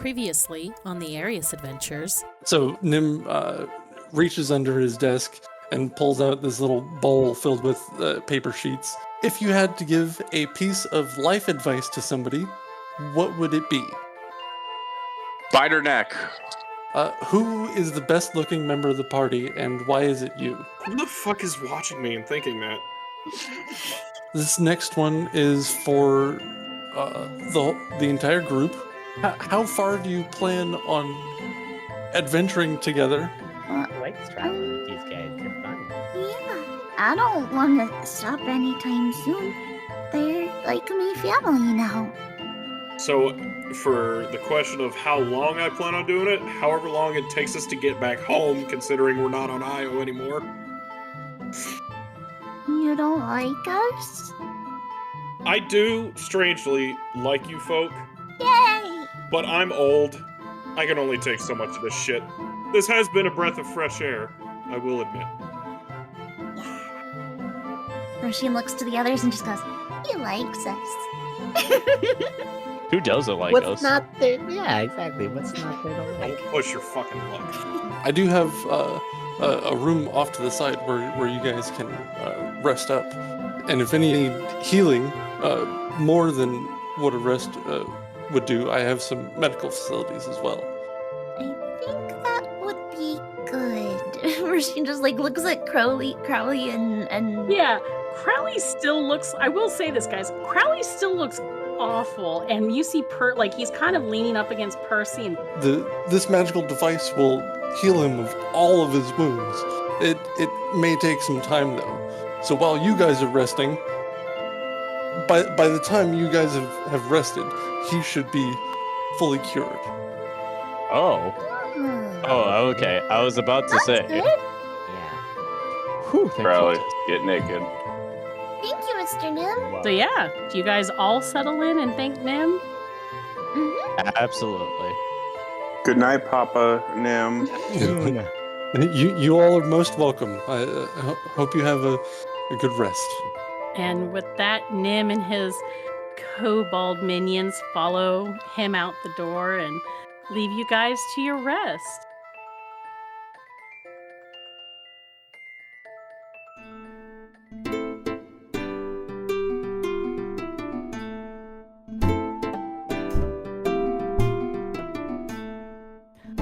Previously on the Arias adventures. So Nim reaches under his desk and pulls out this little bowl filled with paper sheets. If you had to give a piece of life advice to somebody, what would it be? Bite her neck. Who is the best looking member of the party and why is it you? Who the fuck is watching me and thinking that? This next one is for the entire group. How far do you plan on adventuring together? I like traveling with these guys. They're fun. Yeah, I don't want to stop anytime soon. They're like me family now. So, for the question of how long I plan on doing it, however long it takes us to get back home, considering we're not on Io anymore. You don't like us? I do, strangely, like you folk, Yay! but I'm old. I can only take so much of this shit. This has been a breath of fresh air, I will admit. Roisin looks to the others and just goes, he likes us. Who doesn't like What's us? not there? Yeah, exactly. What's not there to Don't like? push your fucking luck. I do have a room off to the side where you guys can rest up. And if any need healing, more than what a rest would do, I have some medical facilities as well. I think that would be good. Roisin just like looks at Crowley and Yeah, Crowley still looks, I will say this, guys, Crowley still looks awful, and you see he's kind of leaning up against Percy, and This magical device will heal him of all of his wounds. It may take some time though. So while you guys are resting, by the time you guys have rested, he should be fully cured. Oh, okay. I was about to say. Good. Yeah. Whew, thank Probably you. get naked. Thank you, Mr. Nim. Wow. so yeah, do you guys all settle in and thank Nim? Absolutely. Good night, Papa Nim. You all are most welcome. I hope you have a good rest. And with that, Nim and his kobold minions follow him out the door and leave you guys to your rest.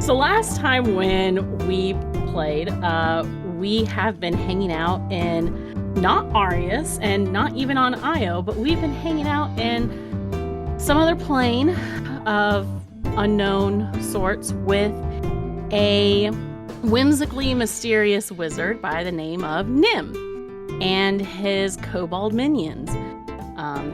So last time when we played, we have been hanging out in not Arias and not even on Io, but we've been hanging out in some other plane of unknown sorts with a whimsically mysterious wizard by the name of Nim and his kobold minions.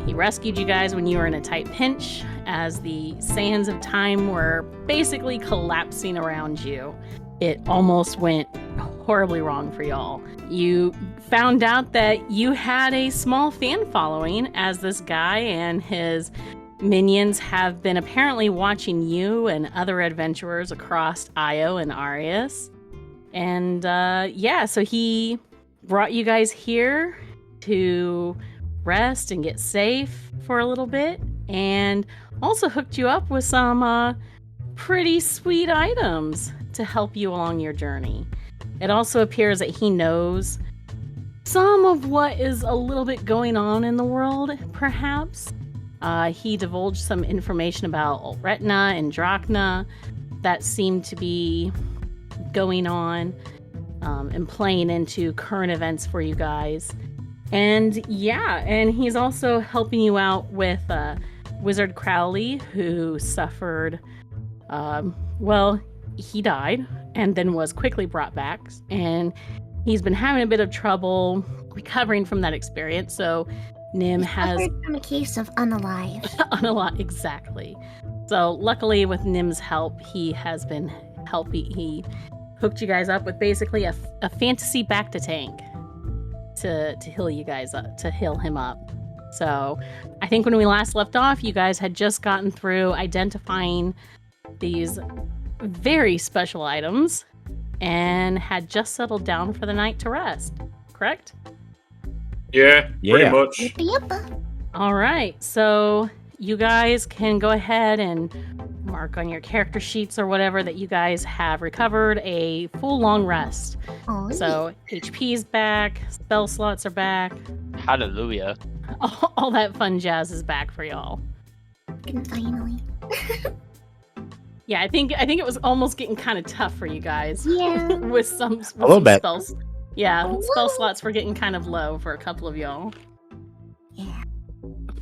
He rescued you guys when you were in a tight pinch as the sands of time were basically collapsing around you. It almost went horribly wrong for y'all. You found out that you had a small fan following as this guy and his minions have been apparently watching you and other adventurers across Io and Arias. And so he brought you guys here to rest and get safe for a little bit, and also hooked you up with some pretty sweet items to help you along your journey. It also appears that he knows some of what is a little bit going on in the world, perhaps. He divulged some information about Ulretna and Drachna that seemed to be going on and playing into current events for you guys. And he's also helping you out with Wizard Crowley, who suffered, he died and then was quickly brought back. And he's been having a bit of trouble recovering from that experience. So Nim has... suffered from a case of unalive. Exactly. So luckily with Nim's help, he has been helping. He hooked you guys up with basically a fantasy back-to-tank. To heal you guys up, to heal him up. So I think when we last left off, you guys had just gotten through identifying these very special items and had just settled down for the night to rest, correct? Yeah, pretty much. Yep. All right, so you guys can go ahead and mark on your character sheets or whatever that you guys have recovered a full long rest. Oh, So HP's back, spell slots are back, Hallelujah. all that fun jazz is back for y'all. finally. Yeah, I think it was almost getting kind of tough for you guys. Yeah. with some little bit. spells. Yeah, A spell little. slots were getting kind of low for a couple of y'all. Yeah.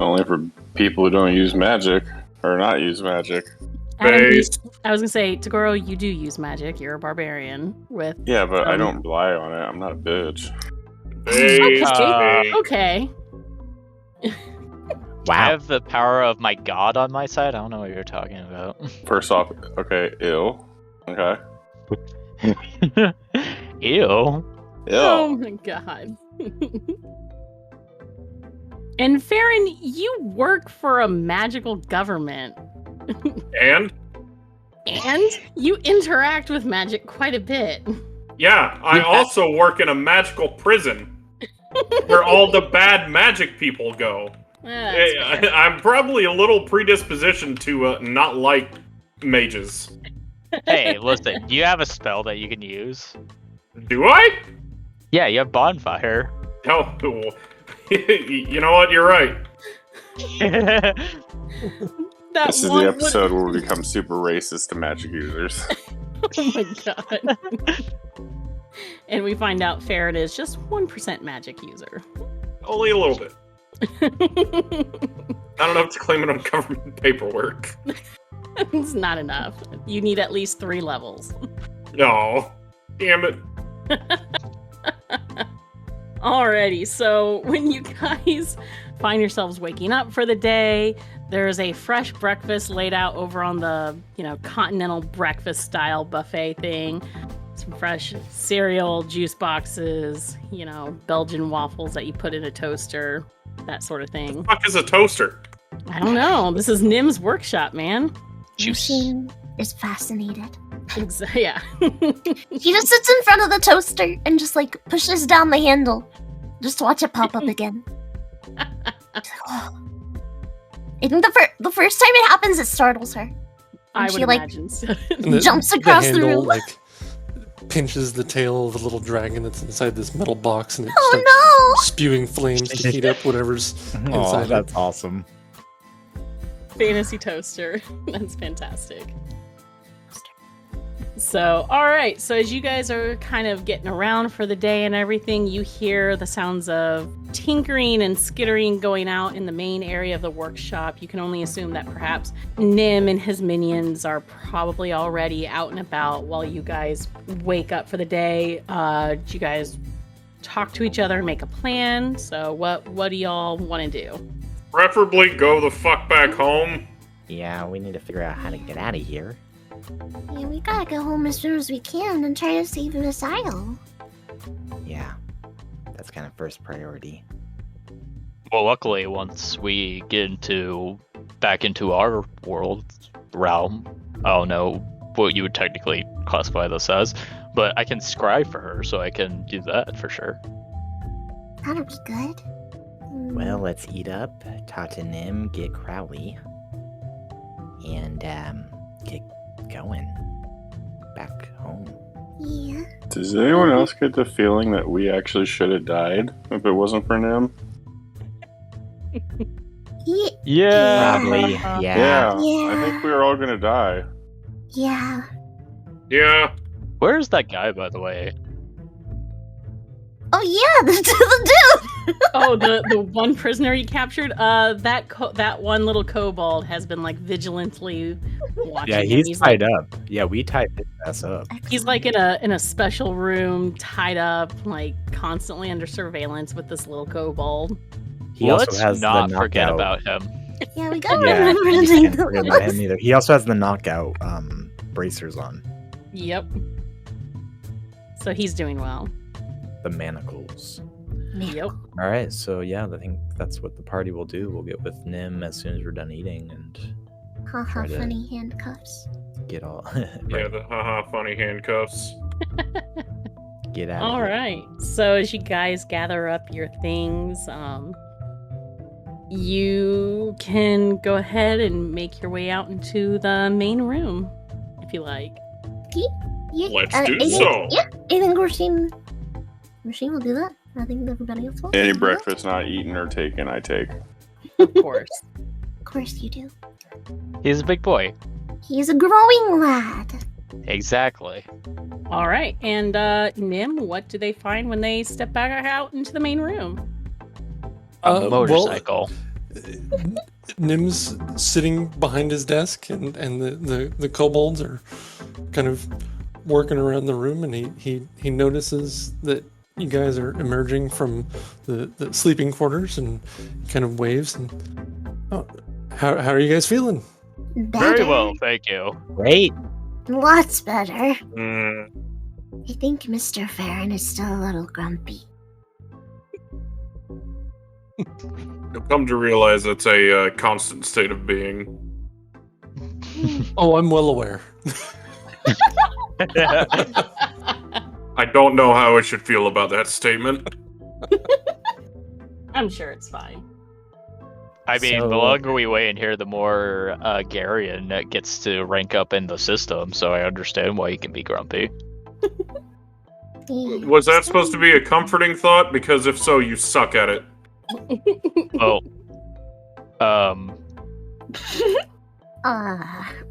Only for people who don't use magic or not use magic. Adam, Base. I was gonna say, Tagoro, you do use magic. You're a barbarian with. Yeah, but I don't rely on it. I'm not a bitch. Base. Okay. I Wow. have the power of my god on my side. I don't know what you're talking about. First off, okay, ew. Okay. Ew. Oh Ew. my god. And Farron, you work for a magical government. And? And you interact with magic quite a bit. Yeah, I also work in a magical prison where all the bad magic people go. That's fair. I'm probably a little predispositioned to not like mages. Hey, listen, do you have a spell that you can use? Do I? Yeah, you have bonfire. Oh, you know what? You're right. That This is one the would- episode where we become super racist to magic users. Oh my god. And we find out Farron is just 1% magic user. Only a little bit. Not enough to claim it on government paperwork. It's not enough. You need at least 3 levels. No. Damn it. Alrighty, so when you guys find yourselves waking up for the day, there's a fresh breakfast laid out over on the, continental breakfast style buffet thing. Some fresh cereal, juice boxes, Belgian waffles that you put in a toaster, that sort of thing. What the fuck is a toaster? I don't know. This is Nim's workshop, man. Juice. Machine is fascinated. Yeah. He just sits in front of the toaster and just pushes down the handle. Just to watch it pop up again. She's like, oh. I think the first time it happens, it startles her. I she, would imagine so. And Jumps across the handle, room. Pinches the tail of the little dragon that's inside this metal box, and it Oh starts spewing flames to heat up whatever's Oh, inside it. that's awesome. Fantasy toaster. That's fantastic. So, all right. So, as you guys are kind of getting around for the day and everything, you hear the sounds of tinkering and skittering going out in the main area of the workshop. You can only assume that perhaps Nim and his minions are probably already out and about while you guys wake up for the day. Do you guys talk to each other and make a plan? So, what do y'all want to do? Preferably go the fuck back home. Yeah, we need to figure out how to get out of here. Yeah, we gotta go home as soon as we can and try to save the asylum. Yeah, that's kind of first priority. Well, luckily, once we get back into our world realm, I don't know what you would technically classify this as, but I can scribe for her, so I can do that for sure. That'll be good. Well, let's eat up, talk to Nim, get Crowley, and get going back home. Yeah. Does anyone else get the feeling that we actually should have died if it wasn't for Nim? Yeah. Probably, Yeah, yeah. I think we were all gonna die. Yeah. Yeah. Where's that guy, by the way? Oh yeah, the dude. Oh, the one prisoner you captured. That one little kobold has been vigilantly watching. Yeah, him. he's tied up. Yeah, we tied his ass up. He's in a special room, tied up, constantly under surveillance with this little kobold. He also Let's has not the forget knockout. about him. Yeah, we gotta Yeah, remember to we take can't forget about him those. either. He also has the knockout bracers on, Yep. So he's doing well. the manacles. Yep. All right, so yeah, I think that's what the party will do. We'll get with Nim as soon as we're done eating and Haha, Try to- funny handcuffs. get all Yeah, the haha funny handcuffs. get out. All of here. right. So as you guys gather up your things, you can go ahead and make your way out into the main room, if you like. Yeah, Let's I do think- so. Yeah, I think Roisin will do that. I think everybody else will. Any do that. breakfast not eaten or taken, I take. Of course. Of course you do. He's a big boy. He's a growing lad. Exactly. All right. And Nim, what do they find when they step back out into the main room? A motorcycle. Nim's sitting behind his desk, and the kobolds are kind of working around the room, and he notices that you guys are emerging from the sleeping quarters, and kind of waves. And how are you guys feeling? Better. Very well, thank you. Great. Lots better. Mm, I think Mr. Farron is still a little grumpy. You'll come to realize it's a constant state of being. Oh, I'm well aware. I don't know how I should feel about that statement. I'm sure it's fine. I mean, So- the longer we wait in here, the more Garion gets to rank up in the system, so I understand why he can be grumpy. Yeah. Was that supposed to be a comforting thought? Because if so, you suck at it. Oh.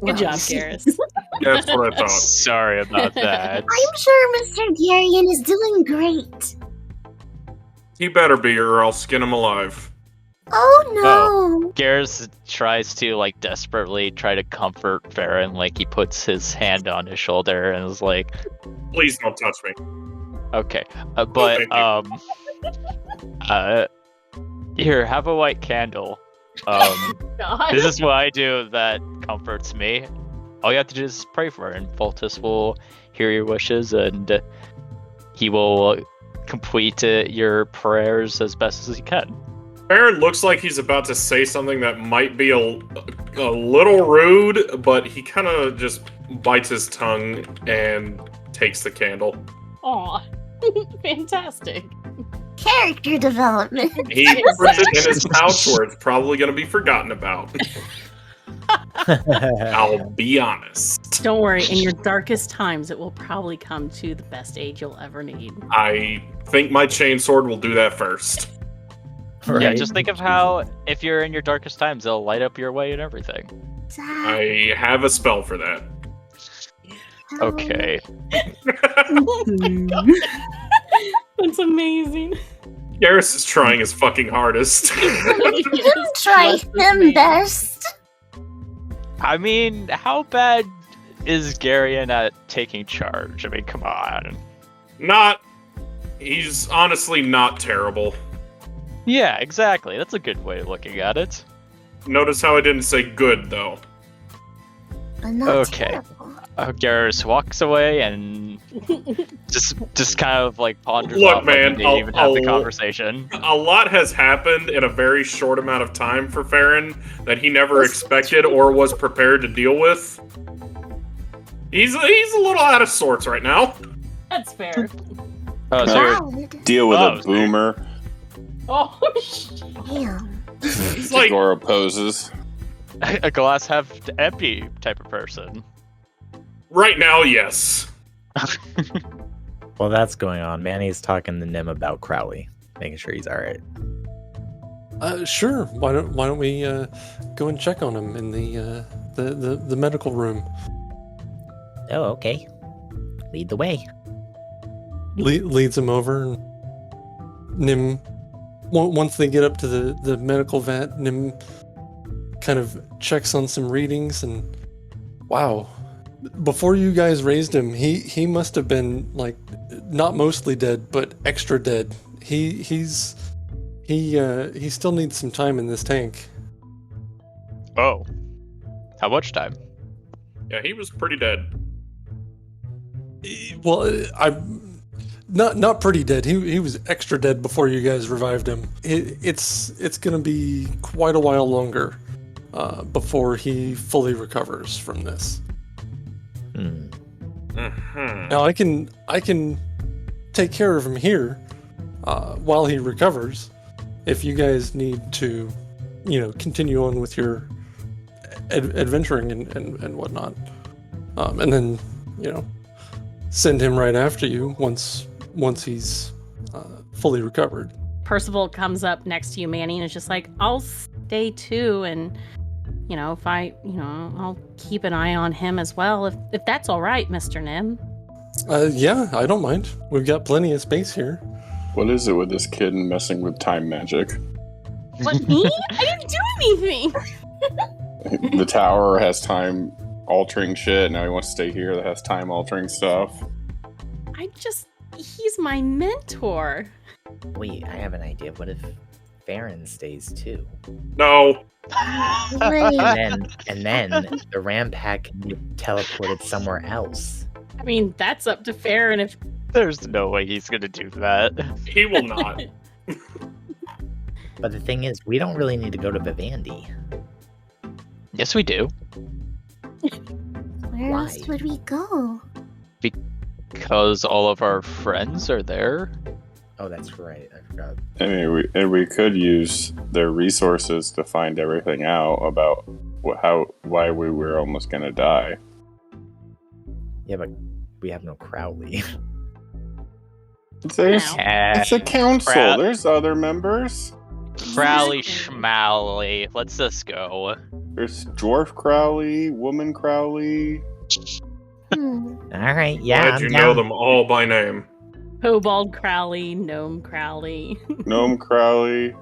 Good job, Garrus. That's what I thought. Sorry about that. I'm sure Mr. Garion is doing great. He better be, or I'll skin him alive. Oh no! Garrus tries to, like, desperately try to comfort Farron, like, he puts his hand on his shoulder and is like, Please don't touch me. okay, but, here, have a white candle. God. This is what I do that comforts me. All you have to do is pray for it, and Voltus will hear your wishes, and he will complete your prayers as best as he can. Farron looks like he's about to say something that might be a little rude, but he kind of just bites his tongue and takes the candle. Aw. Fantastic. Character development. He puts it in his pouch where it's probably going to be forgotten about. I'll be honest. Don't worry, in your darkest times, it will probably come to the best aid you'll ever need. I think my chainsword will do that first. Yeah, Right. just think of how, if you're in your darkest times, it'll light up your way and everything. I have a spell for that. Okay. That's amazing. Garrus is trying his fucking hardest. Try him best. I mean, how bad is Garion at taking charge? I mean, come on. He's honestly not terrible. Yeah, exactly. That's a good way of looking at it. Notice how I didn't say good, though. But not Okay. terrible. Garrus walks away and just kind of like ponders Look, off, like, man, he didn't even have the I'll- conversation. A lot has happened in a very short amount of time for Farron that he never expected or was prepared to deal with. He's a little out of sorts right now. That's fair. Oh, so you're, Valid. Deal with Oh, a boomer. Oh, shit. Damn. He's like, Agora poses. a glass half empty type of person. right now, yes. While that's going on, Manny's talking to Nim about Crowley, making sure he's all right. Sure. Why don't we go and check on him in the medical room? Oh, okay. Lead the way. Leads him over, and Nim. Once they get up to the medical vat, Nim kind of checks on some readings, and wow. Before you guys raised him, he must have been like not mostly dead, but extra dead. He still needs some time in this tank. Oh. How much time? Yeah, he was pretty dead. Well, I'm not pretty dead. He was extra dead before you guys revived him. It's gonna be quite a while longer before he fully recovers from this. Hmm. Mhm. Now I can take care of him here while he recovers. If you guys need to continue on with your adventuring and whatnot. And then, send him right after you once he's fully recovered. Percival comes up next to you, Manny, and is just like, I'll stay too, and if I'll keep an eye on him as well, if that's all right, Mr. Nim. Yeah, I don't mind. We've got plenty of space here. What is it with this kid messing with time magic? What, me? I didn't do anything. The tower has time altering shit. Now he wants to stay here that has time altering stuff. He's my mentor. Wait, I have an idea. What if Farron stays too? No. Wait. And then the Ram Pack can be teleported somewhere else. I mean, that's up to Farron if... There's no way he's gonna do that. He will not. But the thing is, we don't really need to go to Vivendi. Yes, we do. Where Why? else would we go? Because all of our friends are there. Oh, that's right. I forgot. I mean, we could use their resources to find everything out about why we were almost gonna die. Yeah, but we have no Crowley. It's Uh, a council. Crowd- There's other members. Crowley Schmowley. Let's just go. There's Dwarf Crowley, Woman Crowley. Hmm. All right, yeah, Glad I'm you down. know them all by name. Kobold Crowley, Gnome Crowley. Gnome Crowley.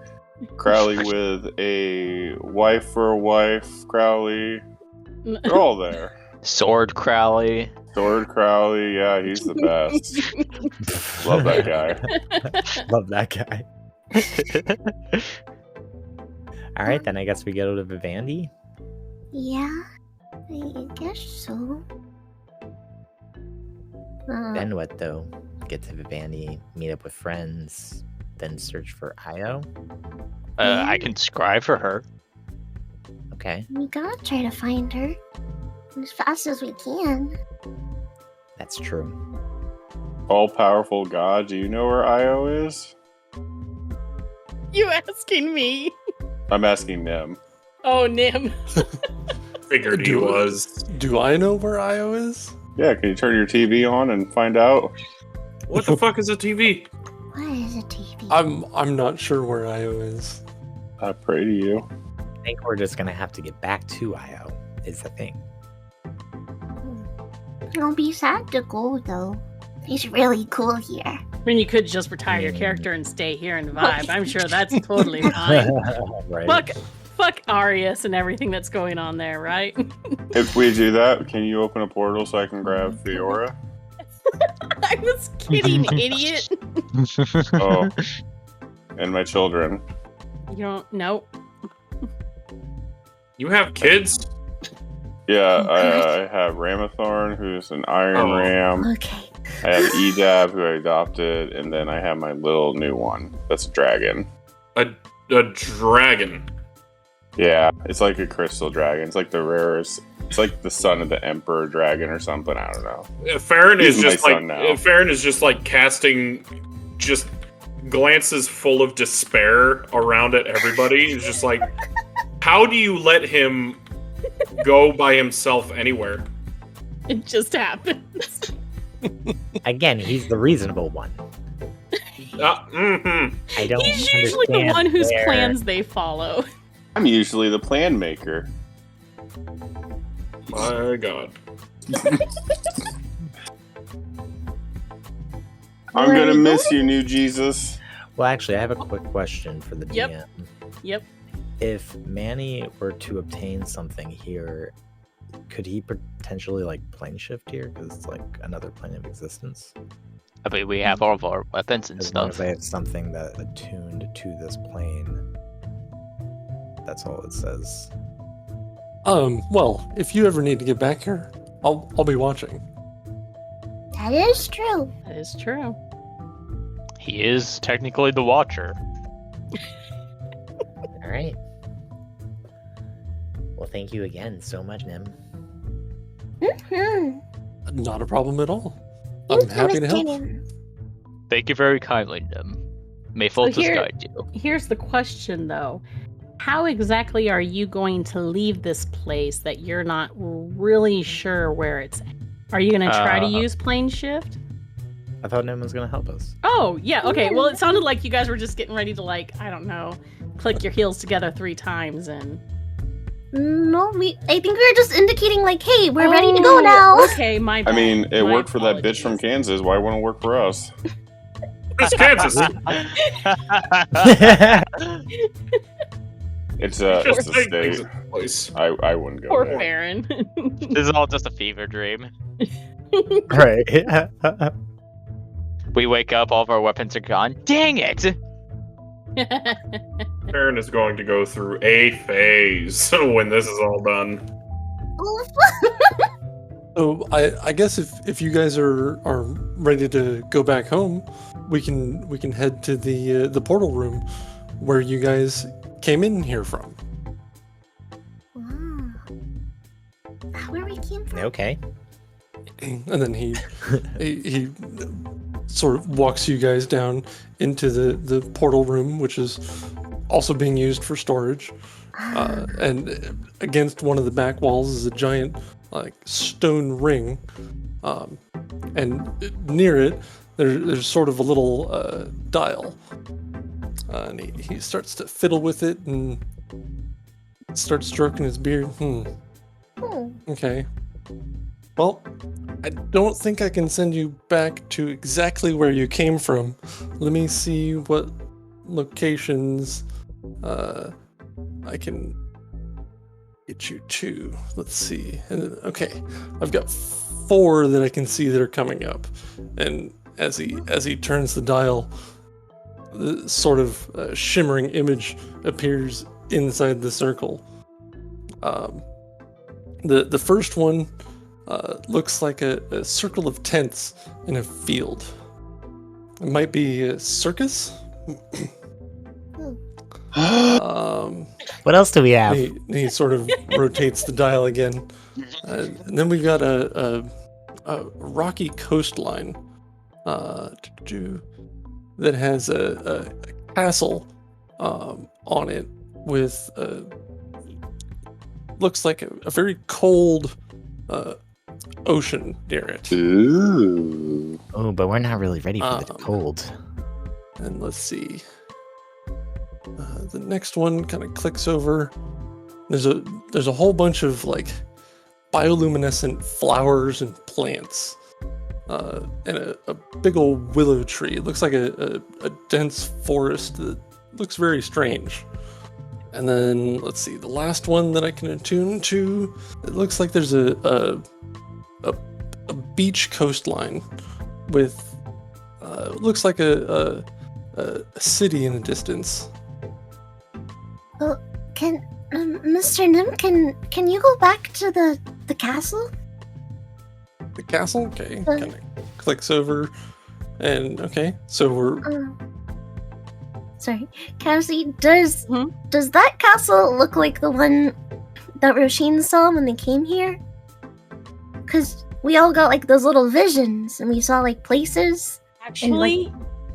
Crowley with a wife for a wife. Crowley. They're all there. Sword Crowley. Sword Crowley. Yeah, he's the best. Love that guy. Love that guy. All right, then I guess we go to Vivendi. Yeah, I guess so. Then what, though? Get to Vivendi, meet up with friends, then search for Io? I can scribe for her. Okay, We gotta try to find her as fast as we can. that's true. All powerful God. Do you know where Io is? You asking me? I'm asking them. Oh, Nim. Figured he was. Do I know where Io is? Yeah, can you turn your TV on and find out? What the fuck is a TV? What is a TV? I'm not sure where Io is. I pray to you. I think we're just gonna have to get back to Io, is the thing. Don't be sad to go though. He's really cool here. I mean, you could just retire your character and stay here and vibe. I'm sure that's totally fine. Right. Fuck Arias and everything that's going on there, right? If we do that, can you open a portal so I can grab Fiora? I was kidding, idiot. Oh, and my children. You don't know. You have kids? Yeah, Oh, I have Ramathorn, who's an Iron Ram. Okay. I have Edab, who I adopted, and then I have my little new one. That's a dragon. A dragon. Yeah, it's like a crystal dragon. It's like the rarest. It's like the son of the Emperor dragon or something. I don't know. Farron is He's my just son now. Farron is just like casting just glances full of despair around at everybody. He's just like, how do you let him go by himself anywhere? It just happens. Again, he's the reasonable one. I don't He's usually the understand one whose where- plans they follow. I'm usually the plan maker. My God. I'm Where gonna are you miss you, new Jesus. Well, actually, I have a quick question for the Yep. DM. Yep. If Manny were to obtain something here, could he potentially like plane shift here? Because it's like another plane of existence. I mean, we have all of our weapons and As long as stuff. I have something that attuned to this plane. That's all it says. Well, if you ever need to get back here, I'll be watching. That is true. That is true. He is technically the Watcher. All right. Well, thank you again so much, Nim. Hmm. Not a problem at all. I'm happy to help. Thank you very kindly, Nim. May Fultus here- guide you. Here's the question, though. how exactly are you going to leave this place that you're not really sure where it's at? Are you going to try to use plane shift? I thought Nim was gonna help us. Oh, yeah, okay. Well, it sounded like you guys were just getting ready to, like, I don't know, click your heels together 3 times and... No, I think we were just indicating, like, hey, we're ready to go now. Okay, my bad. I mean, it My worked for that bitch apologies. from Kansas. Why wouldn't it work for us? It's Kansas. It's Just a saying things state. in place. I wouldn't go Poor there. Farron. This is all just a fever dream. Right. We wake up, all of our weapons are gone. Dang it! Farron is going to go through a phase when this is all done. So I guess if you guys are ready to go back home, we can head to the portal room where you guys came in here from. Wow. Where we came from? Okay. And then he sort of walks you guys down into the portal room, which is also being used for storage. And against one of the back walls is a giant like stone ring, and near it there's sort of a little dial, and he starts to fiddle with it and starts stroking his beard. Okay. Well, I don't think I can send you back to exactly where you came from. Let me see what locations I can get you to. Let's see. Okay, I've got 4 that I can see that are coming up. And as he turns the dial, the sort of shimmering image appears inside the circle. The first one looks like a circle of tents in a field. It might be a circus. What else do we have? He sort of rotates the dial again. And then we've got a rocky coastline that has a castle on it with looks like a very cold ocean near it. Ooh. Oh, but we're not really ready for the cold. And let's see. The next one kind of clicks over. There's a whole bunch of like bioluminescent flowers and plants, and a big old willow tree. It looks like a dense forest that looks very strange. And then let's see, the last one that I can attune to. It looks like there's a beach coastline with looks like a city in the distance. Well, can Mr. Nim, can you go back to the castle? The castle? Okay. Kind of clicks over. And okay, so we're Sorry, Cassie, does that castle look like the one that Roisin saw when they came here? Because we all got like those little visions and we saw like places. Actually,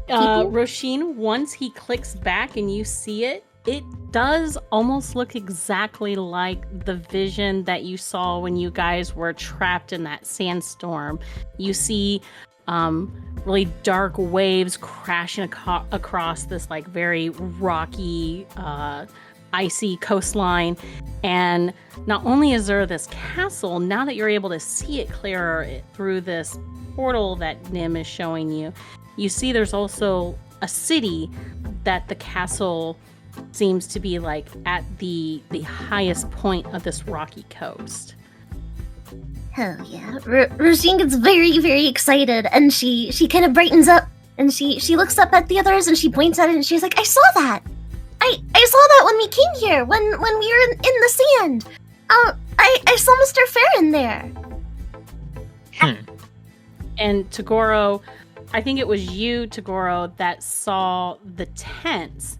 people? Roisin, once he clicks back and you see it, it does almost look exactly like the vision that you saw when you guys were trapped in that sandstorm. You see really dark waves crashing across this like very rocky, icy coastline. And not only is there this castle, now that you're able to see it clearer through this portal that Nim is showing you, you see there's also a city that the castle seems to be like at the highest point of this rocky coast. Hell yeah. Roisin gets very, very excited and she kind of brightens up and she looks up at the others and she points at it and she's like, I saw that! I saw that when we came here, when we were in the sand. I saw Mr. Farron there. And Tagoro, I think it was you, Tagoro, that saw the tents.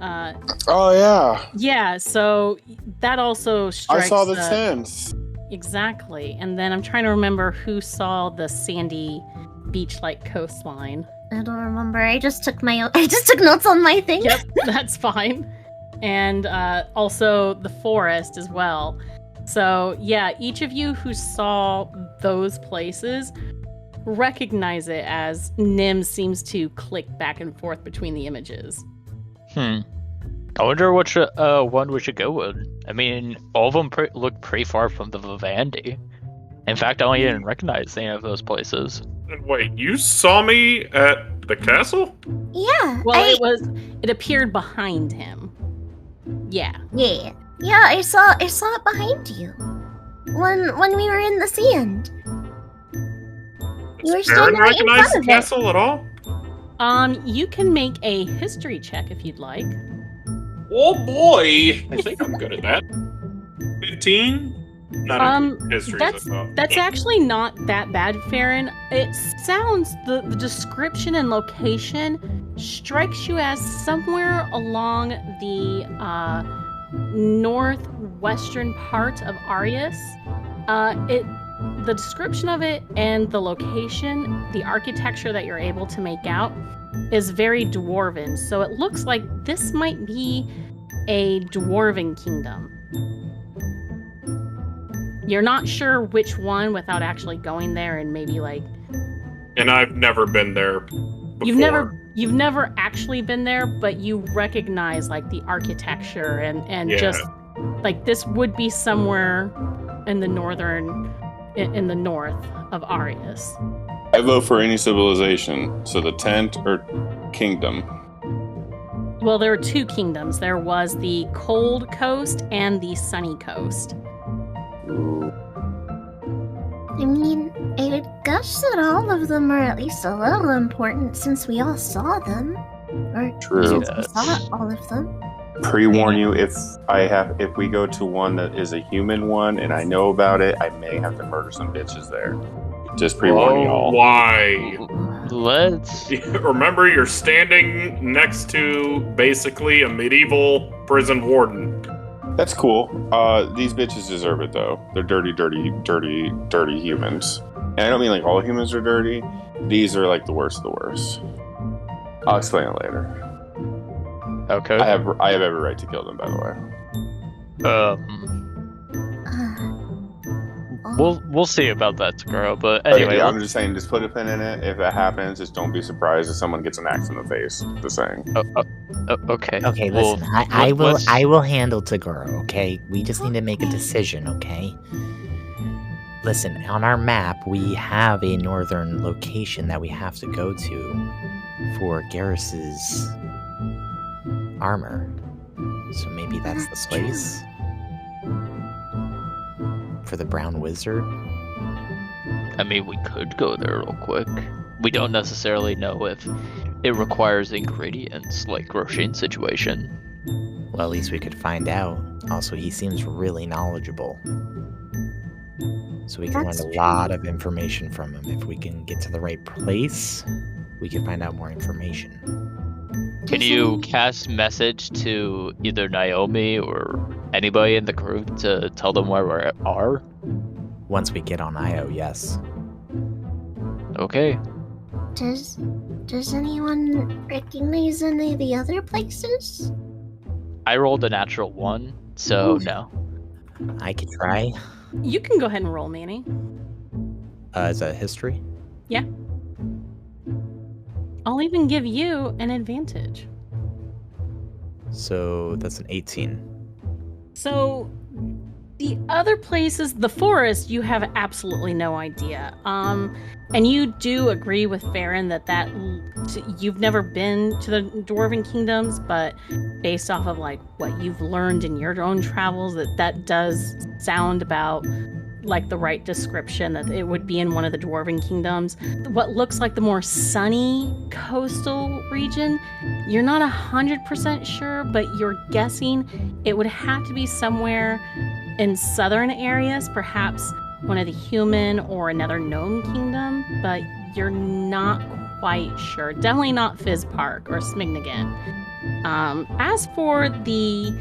Oh yeah. Yeah, so that also strikes I saw the tents. Exactly. And then I'm trying to remember who saw the sandy beach-like coastline. I don't remember. I just took notes on my thing. Yep, that's fine. and also the forest as well. So yeah, each of you who saw those places recognize it as Nim seems to click back and forth between the images. I wonder which one we should go with. I mean, all of them look pretty far from the Vivendi. In fact, I don't even recognize any of those places. Wait, you saw me at the castle? Yeah. Well, it appeared behind him. Yeah. Yeah. Yeah, I saw it behind you. When we were in the sand. You were Does standing Baron right in recognize front the of it. castle at all? You can make a history check if you'd like. Oh boy! I think I'm good at that. 15? Not history. That's actually not that bad, Farron. It sounds the description and location strikes you as somewhere along the northwestern part of Arias. The description of it and the location, the architecture that you're able to make out is very dwarven. So it looks like this might be a dwarven kingdom. You're not sure which one without actually going there and maybe like... And I've never been there before. You've never actually been there, but you recognize like the architecture and just like this would be somewhere in the in the north of Arias. I vote for any civilization. So the tent or kingdom. Well, there are two kingdoms. There was the cold coast and the sunny coast. I mean, I would guess that all of them are at least a little important since we all saw them. Or True. since we saw all of them. Pre-warn you, if we go to one that is a human one and I know about it, I may have to murder some bitches there. Just pre-warning y'all. Why? Let's... Remember, you're standing next to basically a medieval prison warden. That's cool. These bitches deserve it though. They're dirty humans. And I don't mean like all humans are dirty. These are like the worst of the worst. I'll explain it later. Okay. I have every right to kill them, by the way. We'll see about that tomorrow. But anyway, I'm just saying, just put a pin in it. If that happens, just don't be surprised if someone gets an axe in the face. Just saying. Okay. Okay, Well, listen. I will handle Tagoro. Okay, we just need to make a decision. Okay. Listen, on our map, we have a northern location that we have to go to for Garrus's armor. So maybe that's the place for the brown wizard. I mean, we could go there real quick. We don't necessarily know if it requires ingredients like Roshin's situation. Well, at least we could find out. Also, he seems really knowledgeable. So we can learn a lot of information from him. If we can get to the right place, we can find out more information. Can you cast message to either Naomi or anybody in the group to tell them where we are? Once we get on Io, yes. Okay. Does anyone recognize any of the other places? I rolled a natural 1, so no. I could try. You can go ahead and roll, Manny. Is that history? Yeah. I'll even give you an advantage. So that's an 18. So the other places, the forest, you have absolutely no idea. And you do agree with Farron that you've never been to the Dwarven Kingdoms, but based off of like what you've learned in your own travels, that does sound about like the right description, that it would be in one of the Dwarven Kingdoms. What looks like the more sunny coastal region, you're not 100% sure, but you're guessing it would have to be somewhere in southern areas, perhaps one of the human or another gnome kingdom, but you're not quite sure. Definitely not Fizz Park or Smignagan. As for the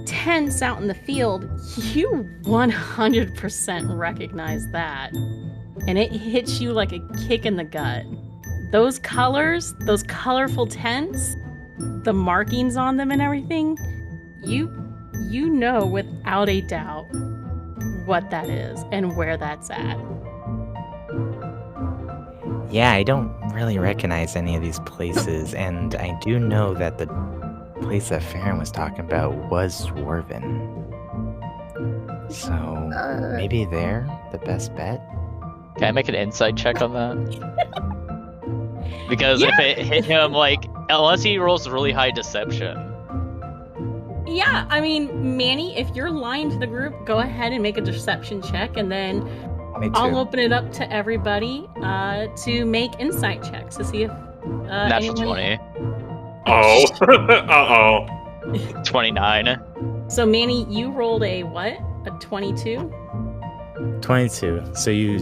tents out in the field, you 100% recognize that. And it hits you like a kick in the gut. Those colors, those colorful tents, the markings on them and everything, you know without a doubt what that is and where that's at. Yeah, I don't really recognize any of these places, and I do know that the place that Farron was talking about was Dwarven. So maybe they're the best bet. Can I make an insight check on that? Because if it hit him, like, unless he rolls really high deception. Yeah, I mean, Manny, if you're lying to the group, go ahead and make a deception check, and then I'll open it up to everybody to make insight checks to see if Natural 20. Oh. Uh-oh. 29. So, Manny, you rolled a what? A 22? 22. So you,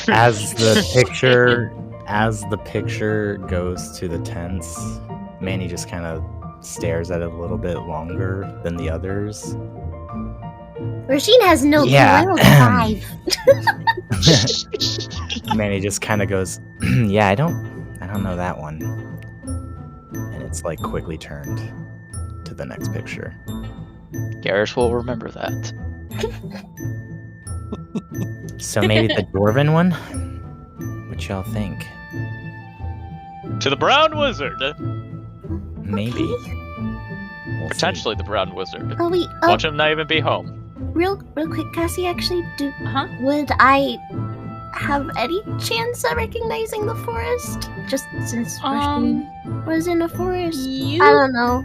as the picture goes to the tents, Manny just kind of stares at it a little bit longer than the others. Rasheen has no clue. I rolled 5. Manny just kind of goes, "Yeah, I don't know that one," and it's like quickly turned to the next picture. Garrus will remember that. So maybe the Dwarven one? What y'all think? To the Brown Wizard! Maybe. We'll Potentially the Brown Wizard. Oh wait, Watch him not even be home. real quick, Cassie. Actually, Uh-huh. would I have any chance at recognizing the forest? Just since Rasheen was in a forest. I don't know.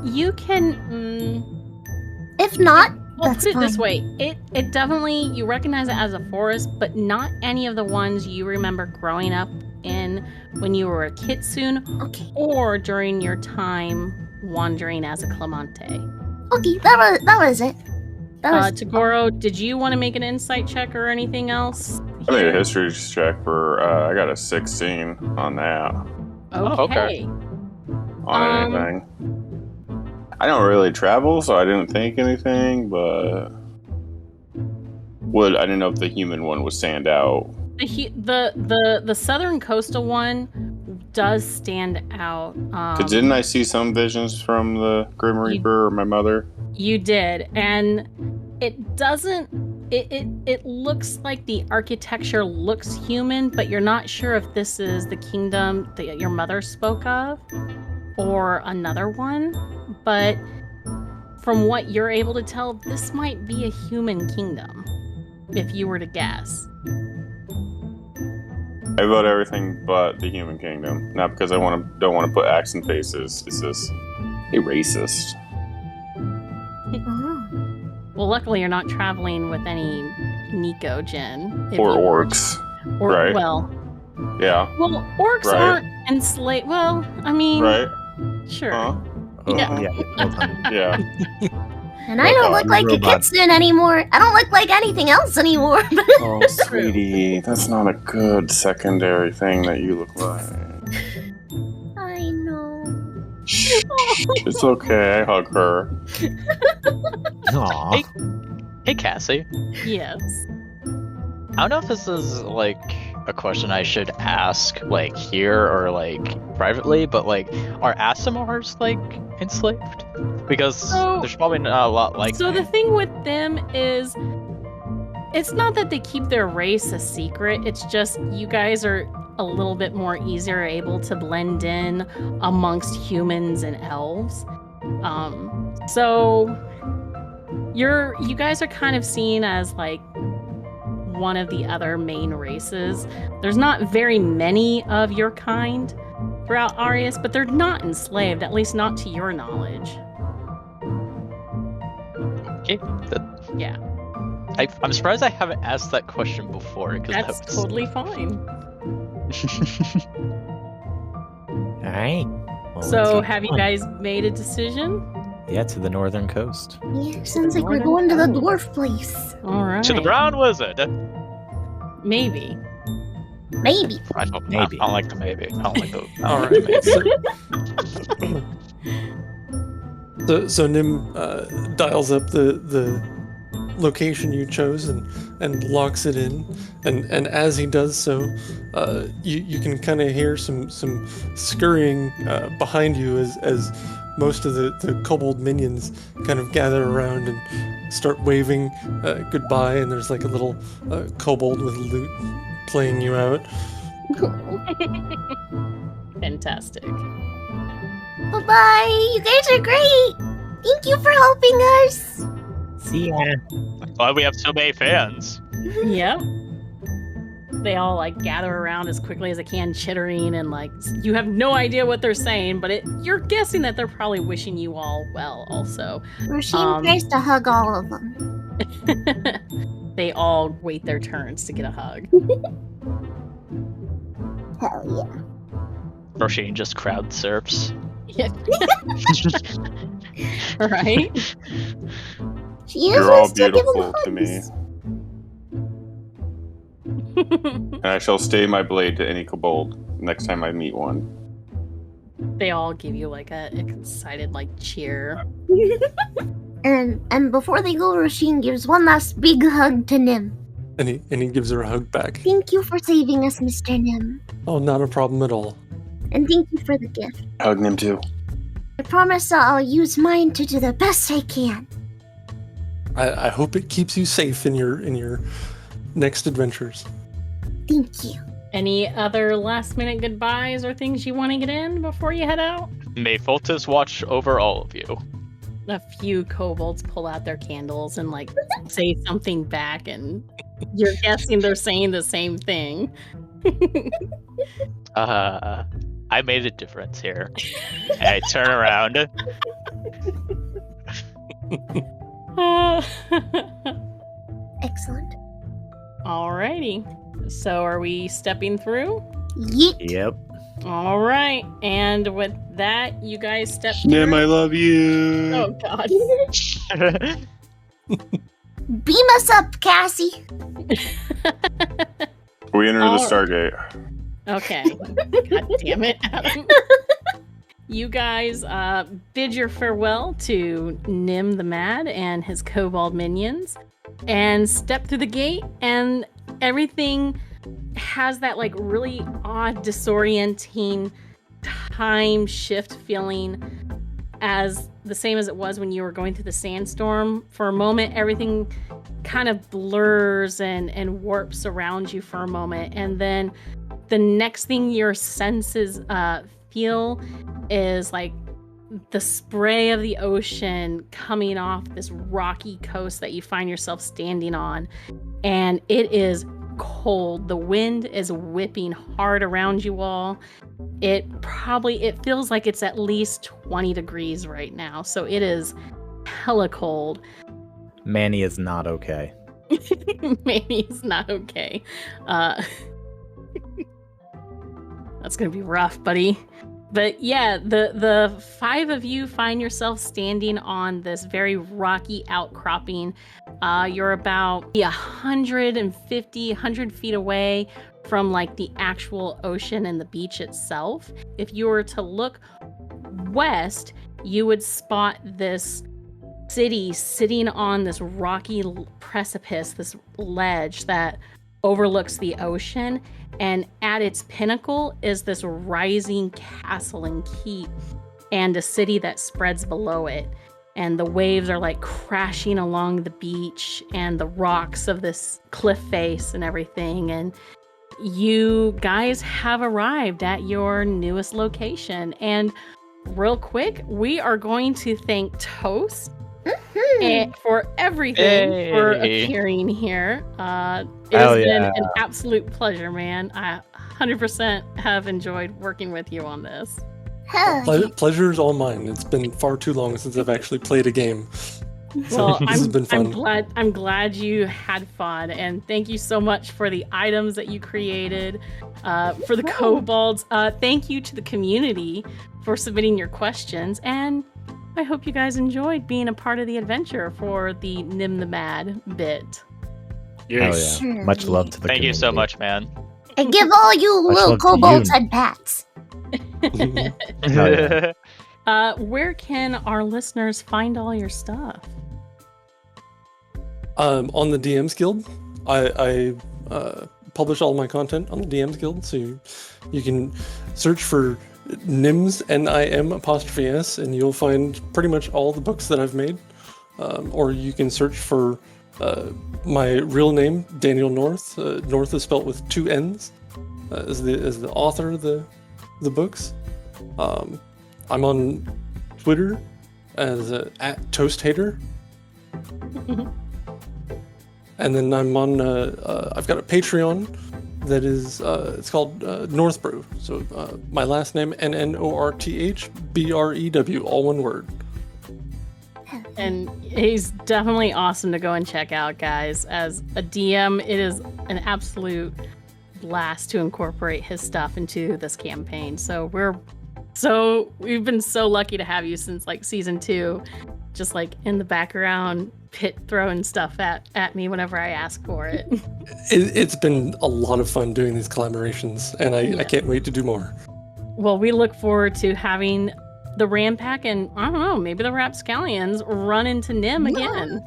You can. If not, Well, that's put it this fine. way: it definitely, you recognize it as a forest, but not any of the ones you remember growing up in when you were a kitsune, or during your time wandering as a Clemente. Okay, that was it. That was Tagoro, did you want to make an insight check or anything else? I made a history check for, I got a 16 on that. Okay. On anything. I don't really travel, so I didn't think anything, but I didn't know if the human one would stand out. The southern coastal one does stand out. 'Cause didn't I see some visions from the Grim Reaper or my mother? You did, and it doesn't. It looks like the architecture looks human, but you're not sure if this is the kingdom that your mother spoke of or another one. But from what you're able to tell, this might be a human kingdom, if you were to guess. I vote everything but the human kingdom. Not because I don't want to put acts in faces. It's just a racist. Well, luckily you're not traveling with any Nico Jin. Or orcs. Or, right? Well, yeah. Well, orcs Right. aren't enslaved. Well, I mean, Right? sure. Huh? Yeah. Yeah. And I don't look like a kitsune anymore. I don't look like anything else anymore. Oh, sweetie, that's not a good secondary thing that you look like. I know. Shh, it's okay. I hug her. Aww. Hey, Cassie. Yes. I don't know if this is, like, a question I should ask, like, here or, like, privately, but, like, are Asimars, like, enslaved? Because there's probably not a lot like So the thing with them is, it's not that they keep their race a secret, it's just you guys are a little bit more easier able to blend in amongst humans and elves. So you guys are kind of seen as like one of the other main races. There's not very many of your kind throughout Arias, but they're not enslaved, at least not to your knowledge. Okay. Yeah. I'm surprised I haven't asked that question before. That's totally fine. All right. Well, So, have you guys made a decision? Yeah, to the northern coast. Yeah, sounds like we're going to the dwarf place. All right. To the Brown Wizard. Maybe. Maybe. I don't Maybe. like the maybe. I don't like the. All right. So Nim dials up the location you chose, and and locks it in. And as he does so, you can kind of hear some scurrying behind you as most of the kobold minions kind of gather around and start waving goodbye. And there's like a little kobold with lute playing you out. Fantastic. Bye-bye. You guys are great. Thank you for helping us. See ya. Why we have so many fans? Yep. They all like gather around as quickly as they can, chittering, and like you have no idea what they're saying, but you're guessing that they're probably wishing you all well. Also, Rasheen tries to hug all of them. they all wait their turns to get a hug. Hell yeah. Roshane just crowd surfs. Yeah. Right? She You're all usually still give them beautiful to me. And I shall stay my blade to any kobold next time I meet one. They all give you like a excited like cheer. And before they go, Rasheen gives one last big hug to Nim. And he gives her a hug back. Thank you for saving us, Mr. Nim. Oh, not a problem at all. And thank you for the gift. Hug him too. I promise I'll use mine to do the best I can. I hope it keeps you safe in your next adventures. Thank you. Any other last minute goodbyes or things you want to get in before you head out? May Foltus watch over all of you. A few kobolds pull out their candles and like say something back, and you're guessing they're saying the same thing. I made a difference here. And I turn around. Excellent. Alrighty. So are we stepping through? Yeet. Yep. All right. And with that, you guys step Nim, through. I love you. Oh, God. Beam us up, Cassie. We enter the All- Stargate. Okay. God damn it, Adam. You guys bid your farewell to Nim the Mad and his kobold minions and step through the gate, and everything has that like really odd, disorienting time shift feeling, as the same as it was when you were going through the sandstorm. For a moment, everything kind of blurs and warps around you for a moment, and then the next thing your senses feel is like the spray of the ocean coming off this rocky coast that you find yourself standing on, and it is cold. The wind is whipping hard around you all. It feels like it's at least 20 degrees right now, so it is hella cold. Manny is not okay. Maybe it's not okay. That's gonna be rough, buddy. But yeah, the five of you find yourself standing on this very rocky outcropping. You're about 100 feet away from like the actual ocean and the beach itself. If you were to look west, you would spot this city sitting on this rocky precipice, this ledge that overlooks the ocean, and at its pinnacle is this rising castle and keep and a city that spreads below it, and the waves are like crashing along the beach and the rocks of this cliff face and everything. And you guys have arrived at your newest location, and real quick, we are going to thank Toast for everything for appearing here. It has been an absolute pleasure, man. I 100% have enjoyed working with you on this. Pleasure's all mine. It's been far too long since I've actually played a game. So Well, this has been fun. I'm glad you had fun, and thank you so much for the items that you created, for the kobolds. Thank you to the community for submitting your questions, and I hope you guys enjoyed being a part of the adventure for the Nim the Mad bit. Yes. Oh yeah. Much love to the Thank you so community. much, man. And give all you Much little love to kobolds you. head pats. Hell yeah. Where can our listeners find all your stuff? On the DM's Guild, I publish all my content on the DM's Guild, so you can search for NIMS, NIM''S, and you'll find pretty much all the books that I've made. Or you can search for my real name, Daniel North. North is spelled with 2 N's, as the author of the books. I'm on Twitter as @ToastHater. And then I'm on, I've got a Patreon that is, it's called Northbrew. So my last name, NNORTHBREW, all one word. And he's definitely awesome to go and check out, guys. As a DM, it is an absolute blast to incorporate his stuff into this campaign. So we've been so lucky to have you since like season 2, just like in the background, pit throwing stuff at me whenever I ask for it. It's been a lot of fun doing these collaborations, and I can't wait to do more. Well, we look forward to having the Ram Pack and, I don't know, maybe the Rapscallions run into Nim again.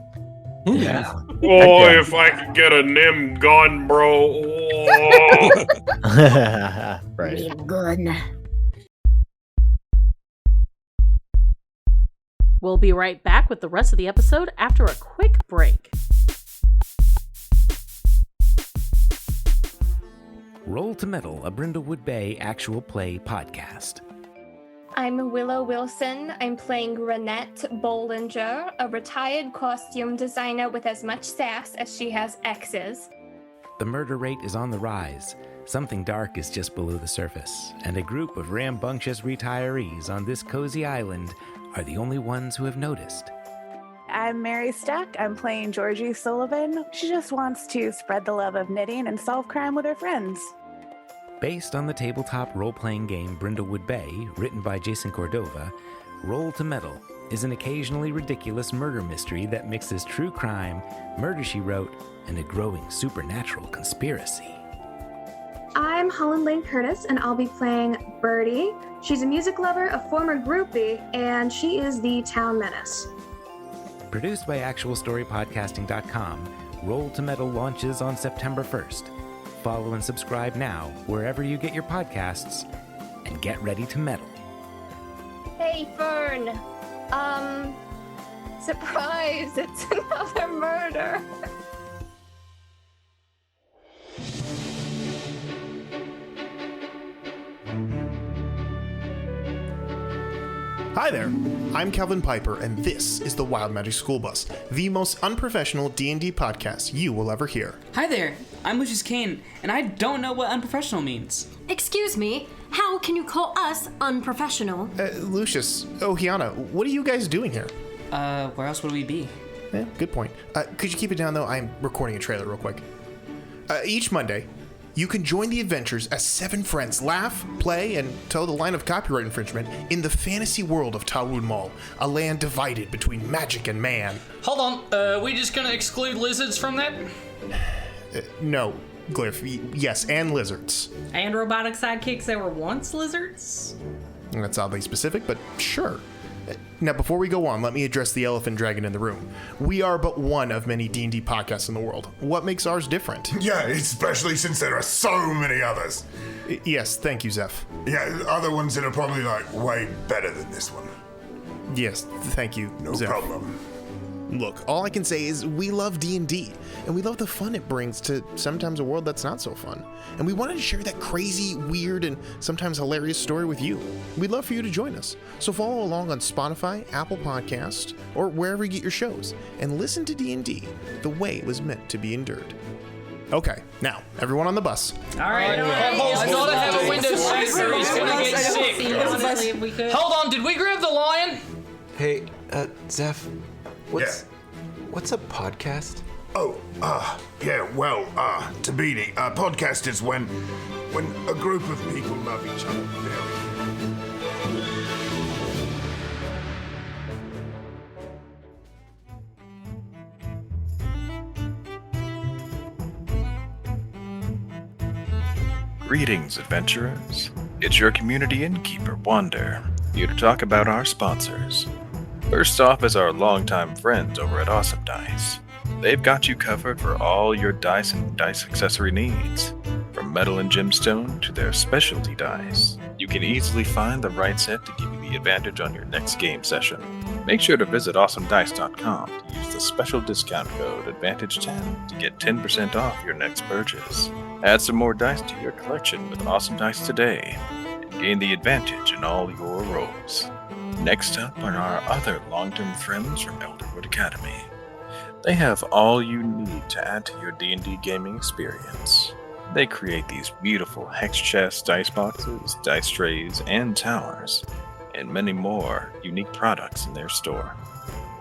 Yeah. Oh, if I could get a Nim gun, bro. Oh. Right. Good. We'll be right back with the rest of the episode after a quick break. Roll to Metal, a Brindlewood Bay actual play podcast. I'm Willow Wilson. I'm playing Renette Bollinger, a retired costume designer with as much sass as she has exes. The murder rate is on the rise. Something dark is just below the surface, and a group of rambunctious retirees on this cozy island are the only ones who have noticed. I'm Mary Stack. I'm playing Georgie Sullivan. She just wants to spread the love of knitting and solve crime with her friends. Based on the tabletop role-playing game Brindlewood Bay, written by Jason Cordova, Roll to Metal is an occasionally ridiculous murder mystery that mixes true crime, Murder, She Wrote, and a growing supernatural conspiracy. I'm Holland Lane Curtis, and I'll be playing Birdie. She's a music lover, a former groupie, and she is the town menace. Produced by actualstorypodcasting.com, Roll to Metal launches on September 1st. Follow and subscribe now wherever you get your podcasts, and get ready to meddle. Hey, Fern. Surprise! It's another murder. Hi there, I'm Calvin Piper, and this is the Wild Magic School Bus, the most unprofessional D&D podcast you will ever hear. Hi there, I'm Lucius Kane, and I don't know what unprofessional means. Excuse me, how can you call us unprofessional? Lucius, Ohiana, what are you guys doing here? Where else would we be? Yeah, good point. Could you keep it down, though? I'm recording a trailer real quick. Each Monday, you can join the adventures as 7 friends laugh, play, and toe the line of copyright infringement in the fantasy world of Tarun Mall, a land divided between magic and man. Hold on, we just gonna exclude lizards from that? No, Glyph, yes, and lizards. And robotic sidekicks that were once lizards? That's oddly specific, but sure. Now, before we go on, let me address the elephant dragon in the room. We are but one of many D&D podcasts in the world. What makes ours different? Yeah, especially since there are so many others. Yes, thank you, Zeph. Yeah, other ones that are probably, like, way better than this one. Yes, thank you, No Zeph. problem. Look, all I can say is we love D&D, and we love the fun it brings to sometimes a world that's not so fun. And we wanted to share that crazy, weird, and sometimes hilarious story with you. We'd love for you to join us. So follow along on Spotify, Apple Podcasts, or wherever you get your shows, and listen to D&D the way it was meant to be endured. Okay, now, everyone on the bus. All right, I gotta have a window seat or he's gonna get sick. Hold on, did we grab the lion? Hey, Zeph, what's a podcast? Oh, yeah, well, Tabini, a podcast is when a group of people love each other very. Greetings, adventurers. It's your community innkeeper, Wander, here to talk about our sponsors. First off is our longtime friends over at Awesome Dice. They've got you covered for all your dice and dice accessory needs. From metal and gemstone to their specialty dice, you can easily find the right set to give you the advantage on your next game session. Make sure to visit awesomedice.com to use the special discount code ADVANTAGE10 to get 10% off your next purchase. Add some more dice to your collection with Awesome Dice today and gain the advantage in all your rolls. Next up are our other long-term friends from Elderwood Academy. They have all you need to add to your D&D gaming experience. They create these beautiful hex chests, dice boxes, dice trays, and towers, and many more unique products in their store,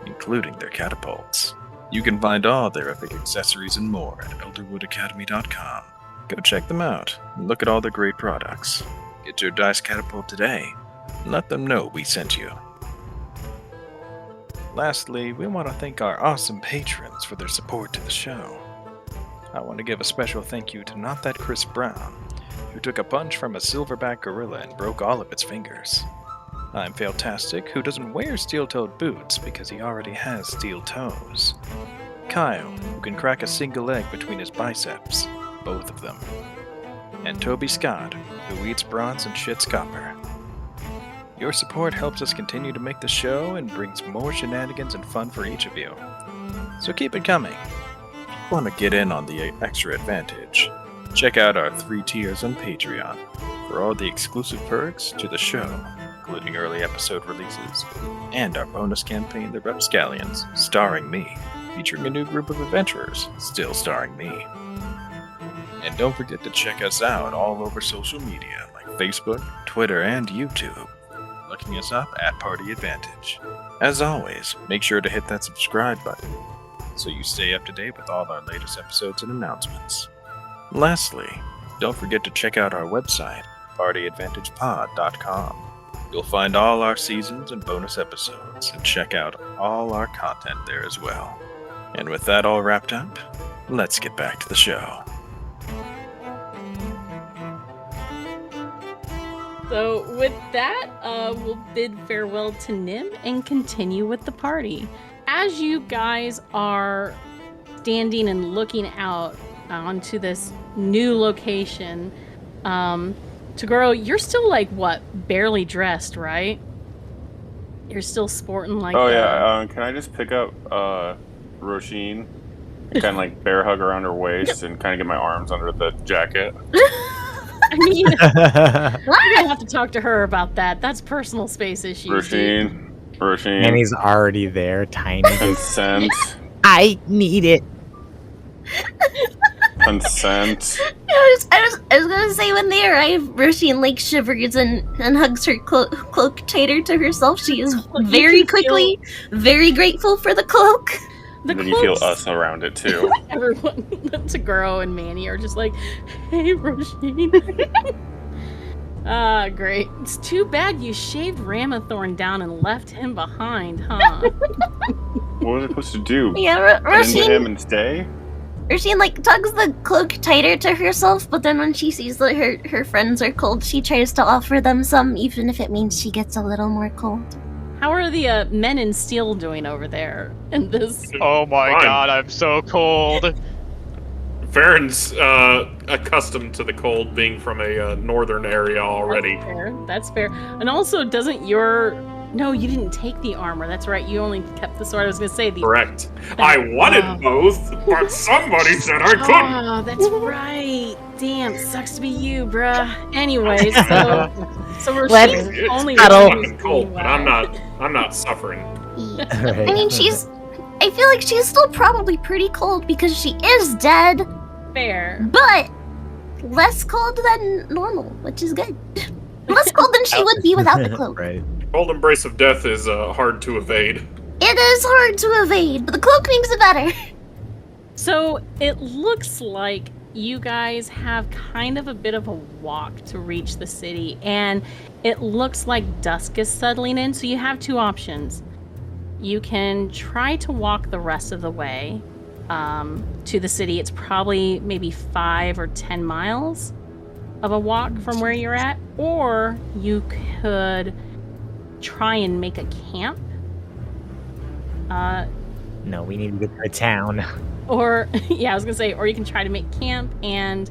including their catapults. You can find all their epic accessories and more at elderwoodacademy.com. Go check them out and look at all their great products. Get your dice catapult today and let them know we sent you. Lastly, we want to thank our awesome patrons for their support to the show. I want to give a special thank you to Not That Chris Brown, who took a punch from a silverback gorilla and broke all of its fingers. I'm Failtastic, who doesn't wear steel-toed boots because he already has steel toes. Kyle, who can crack a single egg between his biceps, both of them. And Toby Scott, who eats bronze and shits copper. Your support helps us continue to make the show and brings more shenanigans and fun for each of you. So keep it coming. If you want to get in on the extra advantage, check out our 3 tiers on Patreon for all the exclusive perks to the show, including early episode releases, and our bonus campaign, The Rapscallions, starring me, featuring a new group of adventurers, still starring me. And don't forget to check us out all over social media like Facebook, Twitter, and YouTube. Looking us up at Party Advantage. As always, make sure to hit that subscribe button so you stay up to date with all our latest episodes and announcements. Lastly, don't forget to check out our website, partyadvantagepod.com. You'll find all our seasons and bonus episodes, and check out all our content there as well. And with that all wrapped up, let's get back to the show. So with that, we'll bid farewell to Nim and continue with the party. As you guys are standing and looking out onto this new location, Tagoro, you're still like what, barely dressed, right? You're still sporting like. Oh yeah. Can I just pick up Roisin and kind of like bear hug around her waist and kind of get my arms under the jacket? I mean, you're gonna have to talk to her about that. That's personal space issues. Roisin. And he's already there, tiny. Consent. I need it. Consent. I was gonna say when they arrive, Roisin like shivers and hugs her cloak tighter to herself. She is very quickly very grateful for the cloak. And then you feel us around it too. Everyone, Tagoro and Manny are just like, "Hey, Roisin." Great. It's too bad you shaved Ramathorn down and left him behind, huh? What was I supposed to do? Yeah, Get into him and stay? Roisin like tugs the cloak tighter to herself, but then when she sees that her friends are cold, she tries to offer them some, even if it means she gets a little more cold. How are the men in steel doing over there in this? Oh my god, I'm so cold. Farron's accustomed to the cold, being from a northern area already. That's fair. And also, doesn't your... No, you didn't take the armor. That's right. You only kept the sword. I was going to say the... Correct. I wanted both, but somebody said I couldn't. Oh, that's right. Damn, sucks to be you, bruh. Anyways, so Roisin's only fucking cold, but I'm not suffering. I mean, I feel like she's still probably pretty cold because she is dead. Fair. But less cold than normal, which is good. Less cold than she would be without the cloak. Right. Cold embrace of death is hard to evade. It is hard to evade, but the cloak makes it better. So it looks like you guys have kind of a bit of a walk to reach the city, and it looks like dusk is settling in, so you have two options. You can try to walk the rest of the way to the city. It's probably maybe 5 or 10 miles of a walk from where you're at, or you could try and make a camp No, we need to get to the town. Or, yeah, I was gonna say, or you can try to make camp and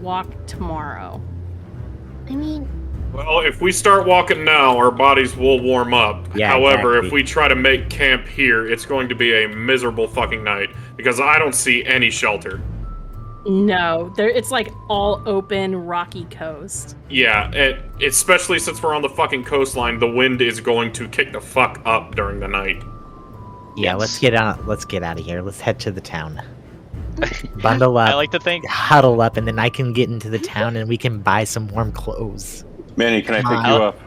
walk tomorrow. I mean, Well, if we start walking now, our bodies will warm up. Yeah, However, exactly. if we try to make camp here, it's going to be a miserable fucking night because I don't see any shelter. No, it's like all open, rocky coast. Yeah, especially since we're on the fucking coastline, the wind is going to kick the fuck up during the night. Yeah, let's get out. Let's get out of here. Let's head to the town. Bundle up. I like to think. Huddle up, and then I can get into the town, and we can buy some warm clothes. Manny, can I Come pick you on. up?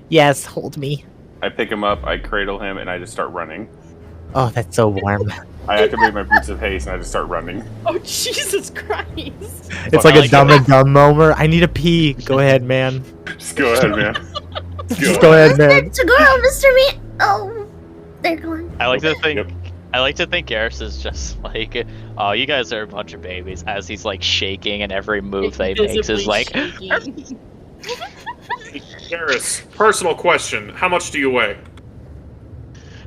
Yes, hold me. I pick him up, I cradle him, and I just start running. Oh, that's so warm. I activate my boots of haste, and I just start running. Oh, Jesus Christ. It's like a dumb and dumb moment. I need a pee. Go ahead, man. Just go ahead, man. Just go ahead, man. to girl, Mr. Me. Oh, they're gone. I like to think. I like to think Arias is just like, oh, you guys are a bunch of babies, as he's like shaking, and every move they makes is like. Arias, personal question: how much do you weigh?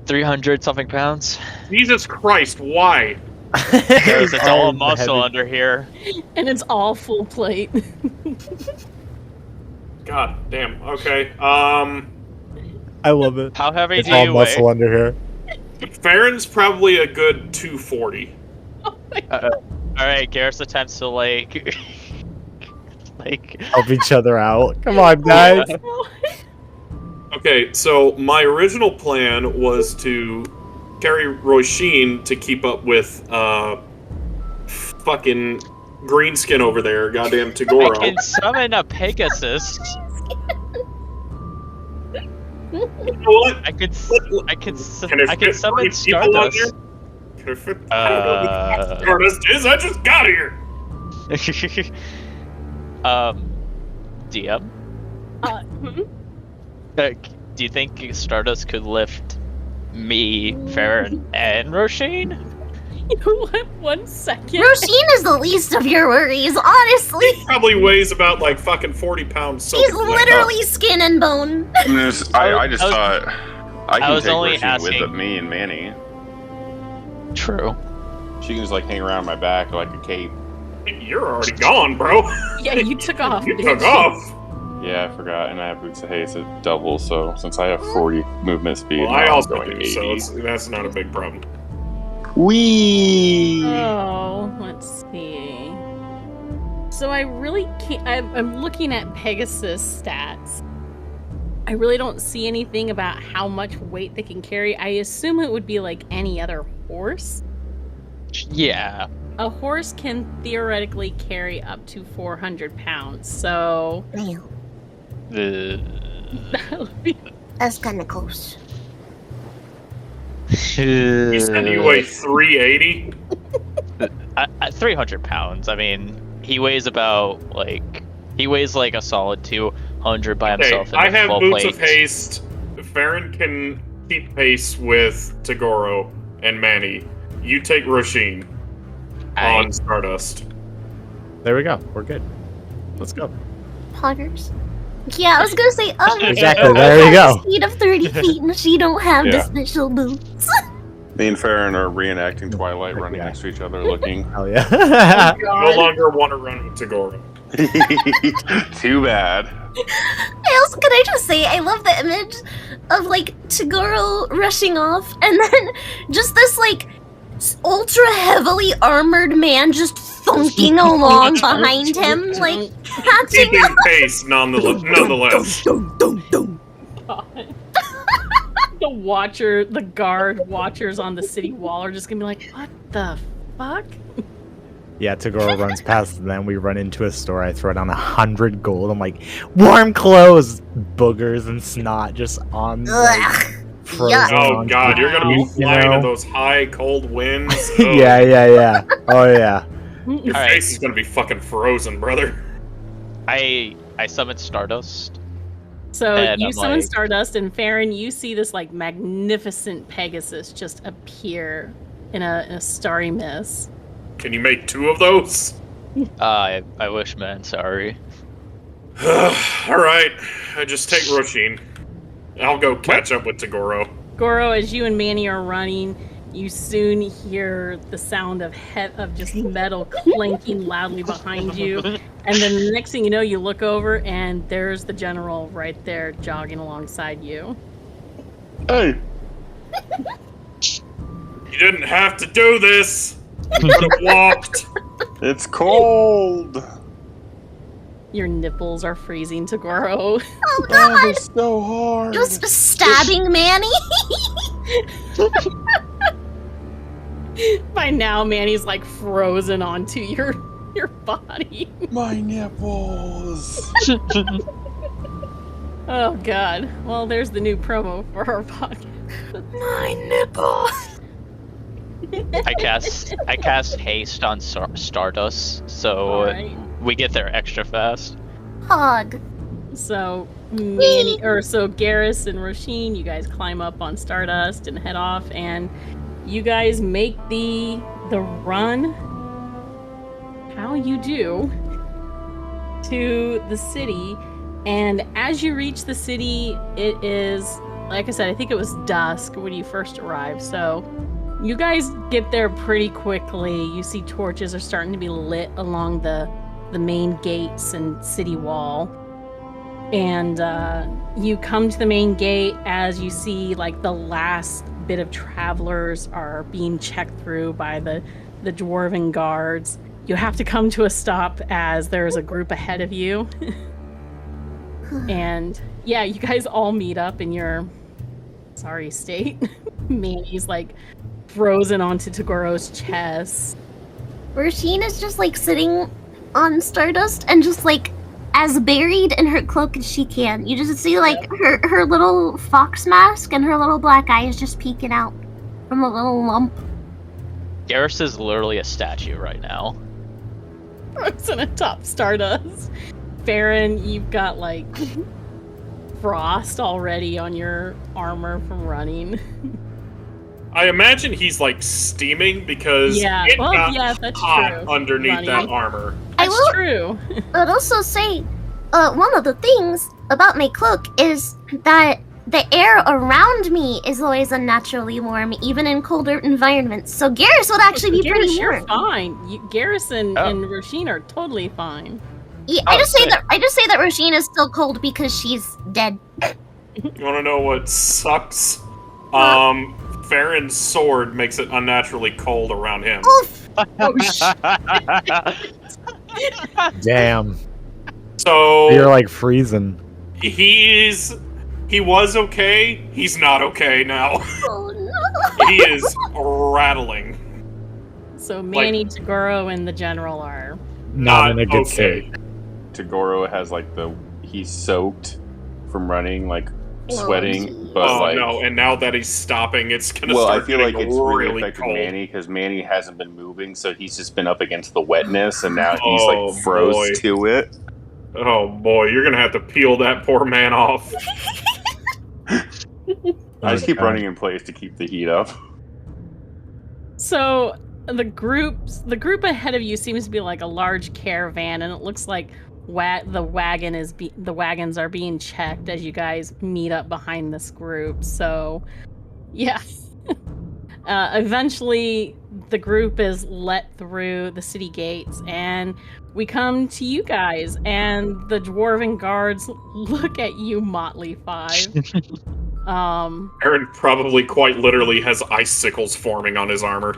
300 something pounds. Jesus Christ, why? Because it's all muscle under here. And it's all full plate. God damn. Okay. I love it. How heavy it's do all you muscle weigh? under here. Farron's probably a good 240. All right, Garrus attempts to like Help each other out. Come on, guys. Okay, so my original plan was to carry Voisine to keep up with fucking Greenskin over there, goddamn Tagoro. I can summon a Pegasus. You know what? I can fit summon 3 people on Stardust. here? Can I fit? I don't know what Stardust is. I just got here. DM. Do you think Stardust could lift me, Farron, and Roisin? You know what? 1 second. Roisin is the least of your worries, honestly. He probably weighs about like fucking 40 pounds. He's literally skin and bone. I just thought I can was take only Roisin with asking- me and Manny. True. She can just like hang around my back like a cape. You're already gone, bro. Yeah, you took off. You took off. Yeah, I forgot, and I have boots of haste at double, so since I have 40 movement speed, Well, now I I'm also going do, 80. so that's not a big problem. Whee! Oh, let's see. So I really can't. I'm looking at Pegasus stats. I really don't see anything about how much weight they can carry. I assume it would be like any other horse. Yeah. A horse can theoretically carry up to 400 pounds, so... That's kind of close. You said you weigh 380? 300 pounds. I mean, he weighs about like a solid 200 by himself. Okay, I in the have full boots plate. of haste. Farron can keep pace with Tagoro and Manny. You take Roisin on Stardust. There we go. We're good. Let's go. Poggers. Yeah, I was gonna say, Exactly, there you go. Speed of 30 feet, and she don't have the Yeah. special boots. Me and Farron are reenacting Twilight, running next to each other, looking. Oh yeah. No longer want to run with Tagoro. Too bad. Can I just say, I love the image of like Tagoro rushing off, and then just this like ultra heavily armored man just thunking along behind him, like catching Keeping up. pace, nonetheless. The guard watchers on the city wall are just gonna be like, what the fuck? Yeah, Tagoro runs past, and then we run into a store. I throw down 100 gold. I'm like, warm clothes, boogers and snot just on. Like, frozen Oh on god, you're gonna be you flying know? in those high, cold winds. Yeah. Oh yeah. Your face is gonna be fucking frozen, brother. I summoned Stardust. So And you I'm summon like- Stardust, and Farron, you see this like magnificent Pegasus just appear in a starry mist. Can you make 2 of those? I wish, man. Sorry. Alright, I just take Roisin. I'll go catch up with Tagoro. Goro, as you and Manny are running, You soon hear the sound of just metal clanking loudly behind you, and then the next thing you know, you look over and there's the general right there jogging alongside you. Hey! You didn't have to do this! You could have walked! It's cold! Your nipples are freezing, Tagoro. Oh god! It's so hard! Just stabbing Manny! By now, Manny's like frozen onto your body. My nipples! Oh god. Well, there's the new promo for our podcast. My nipples! I cast haste on Stardust, so Alright. we get there extra fast. Hog. So Garrus and Roisin, you guys climb up on Stardust and head off, and you guys make the run. How you do to the city, and as you reach the city, it is, like I said, I think it was dusk when you first arrived. So you guys get there pretty quickly. You see torches are starting to be lit along the main gates and city wall. And you come to the main gate as you see like the last bit of travelers are being checked through by the dwarven guards. You have to come to a stop as there's a group ahead of you. And yeah, you guys all meet up in your sorry state. Manny's like frozen onto Tagoro's chest. Roisin is just like sitting on Stardust and just like as buried in her cloak as she can. You just see like her little fox mask and her little black eyes just peeking out from a little lump. Garrus is literally a statue right now. Frozen atop Stardust. Farron, you've got like frost already on your armor from running. I imagine he's like steaming because it got that's hot true. underneath Running. that armor. That's true. I'd also say, one of the things about my cloak is that the air around me is always unnaturally warm, even in colder environments. So Garrus would actually be Garrus, pretty you're warm. fine. Garrus and Roisin are totally fine. Yeah, I just say that Roisin is still cold because she's dead. You want to know what sucks? Farron's sword makes it unnaturally cold around him. Oh shit! Damn. So You're like freezing. He was okay. He's not okay now. Oh no! He is rattling. So Manny, Tagoro, and the general are Not in a good okay. state. Tagoro has like he's soaked from running, like Oh, sweating, but Oh like no! And now that he's stopping, it's gonna well, start I feel getting like it's really really affected cold. Manny because Manny hasn't been moving, so he's just been up against the wetness, and now he's Oh, like froze boy. to it. Oh boy, you're gonna have to peel that poor man off. I just keep running in place to keep the heat up. So the group ahead of you seems to be like a large caravan, and it looks like the wagons are being checked as you guys meet up behind this group. So, yeah. Eventually, the group is let through the city gates, and we come to you guys, and the dwarven guards look at you, Motley Five. Aaron probably quite literally has icicles forming on his armor.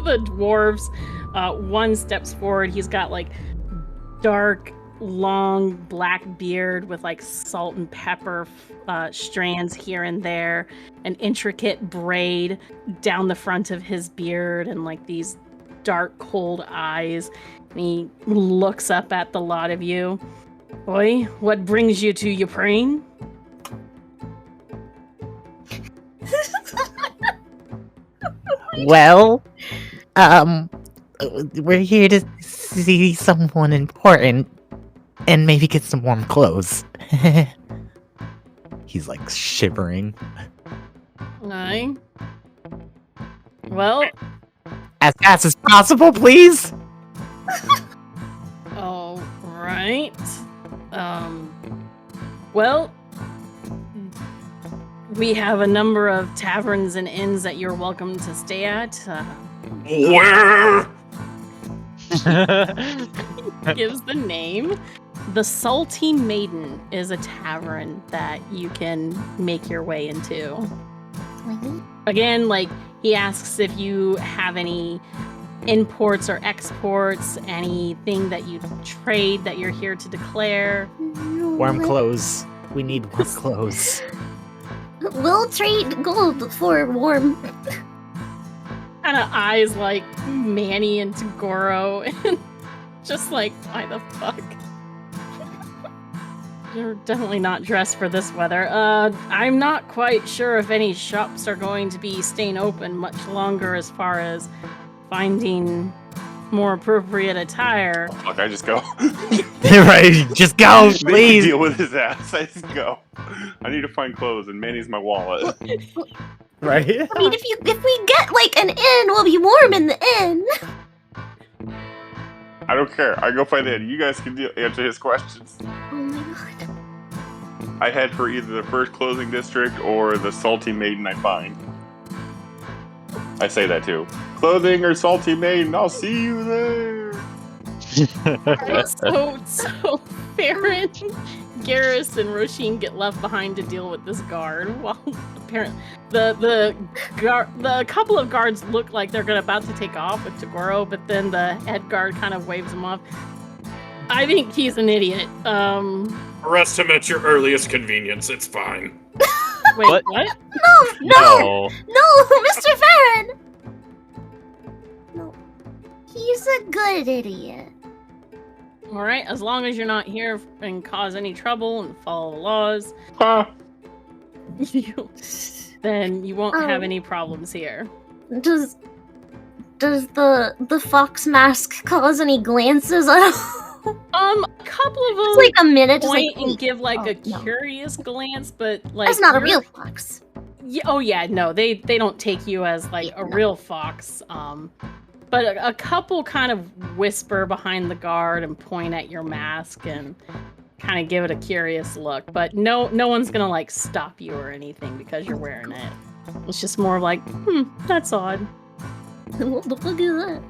The dwarves, one steps forward. He's got like dark, long black beard with like salt and pepper strands here and there, an intricate braid down the front of his beard, and like these dark, cold eyes. And he looks up at the lot of you. Oi, what brings you to Ukraine? Well, we're here to see someone important and maybe get some warm clothes. He's like shivering. Aye. Well, As fast as possible, please. all right. Well, We have a number of taverns and inns that you're welcome to stay at. Where? Gives the name. The Salty Maiden is a tavern that you can make your way into. Again, like, he asks if you have any imports or exports, anything that you trade that you're here to declare. Warm clothes. We need warm clothes. We'll trade gold for warm. Kind of eyes like Manny and Tagoro, and just like, why the fuck? You're definitely not dressed for this weather. I'm not quite sure if any shops are going to be staying open much longer as far as finding more appropriate attire. Fuck, I just go. Right, just go, Make me please. deal with his ass. I just go. I need to find clothes, and Manny's my wallet. Right? I mean, if we get like an inn, we'll be warm in the inn. I don't care. I go find Eddie. You guys can answer his questions. Oh my god. I head for either the first clothing district or the Salty Maiden I find. I say that too. Clothing or Salty Maiden, I'll see you there. So Farron, Garrus, and Roshin get left behind to deal with this guard. While apparently the couple of guards look like they're about to take off with Tagoro, but then the head guard kind of waves them off. I think he's an idiot. Arrest him at your earliest convenience. It's fine. Wait, what? No, Mr. Farron. No, he's a good idiot. All right, as long as you're not here and cause any trouble and follow the laws, then you won't have any problems here. Does the fox mask cause any glances at all? A couple of them. It's like a minute, just point like, and give like a no. curious glance, but like That's not a you're- real fox. Yeah, oh yeah, no, they don't take you as like a real fox. But a couple kind of whisper behind the guard and point at your mask and kind of give it a curious look. But no one's gonna like stop you or anything because you're wearing it. It's just more like, that's odd. What the fuck is that?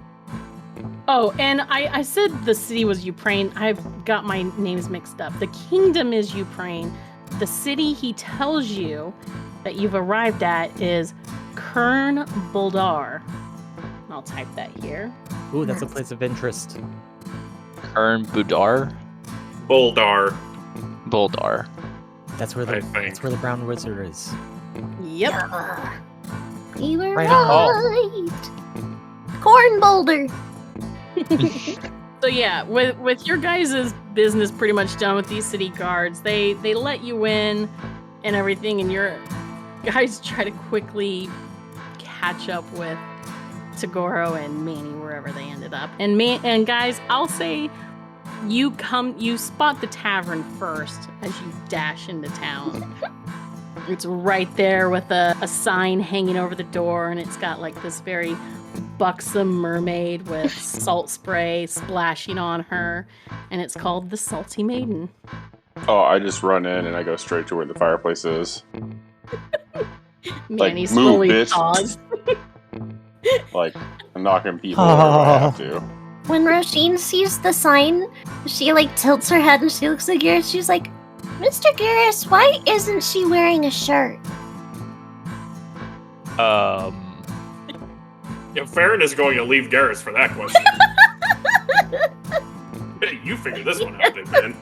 Oh, and I said the city was Ukraine. I've got my names mixed up. The kingdom is Ukraine. The city he tells you that you've arrived at is Kern Buldar. I'll type that here. Ooh, that's a place of interest. Kern Budar? Buldar. Buldar. That's where the brown wizard is. Yep. You were Right right. Corn boulder. So yeah, with your guys' business pretty much done with these city guards, they let you in and everything, and your guys try to quickly catch up with Tagoro and Manny wherever they ended up. And guys, I'll say you spot the tavern first as you dash into town. It's right there with a sign hanging over the door, and it's got like this very buxom mermaid with salt spray splashing on her, and it's called the Salty Maiden. Oh, I just run in and I go straight to where the fireplace is. Manny move, slowly bitch. paused. Like, I'm knocking people over if I have to. When Roshin sees the sign, she like tilts her head and she looks at Garrus. She's like, Mr. Garrus, why isn't she wearing a shirt? Yeah, Farron is going to leave Garrus for that question. Hey, you figure this one out, big man.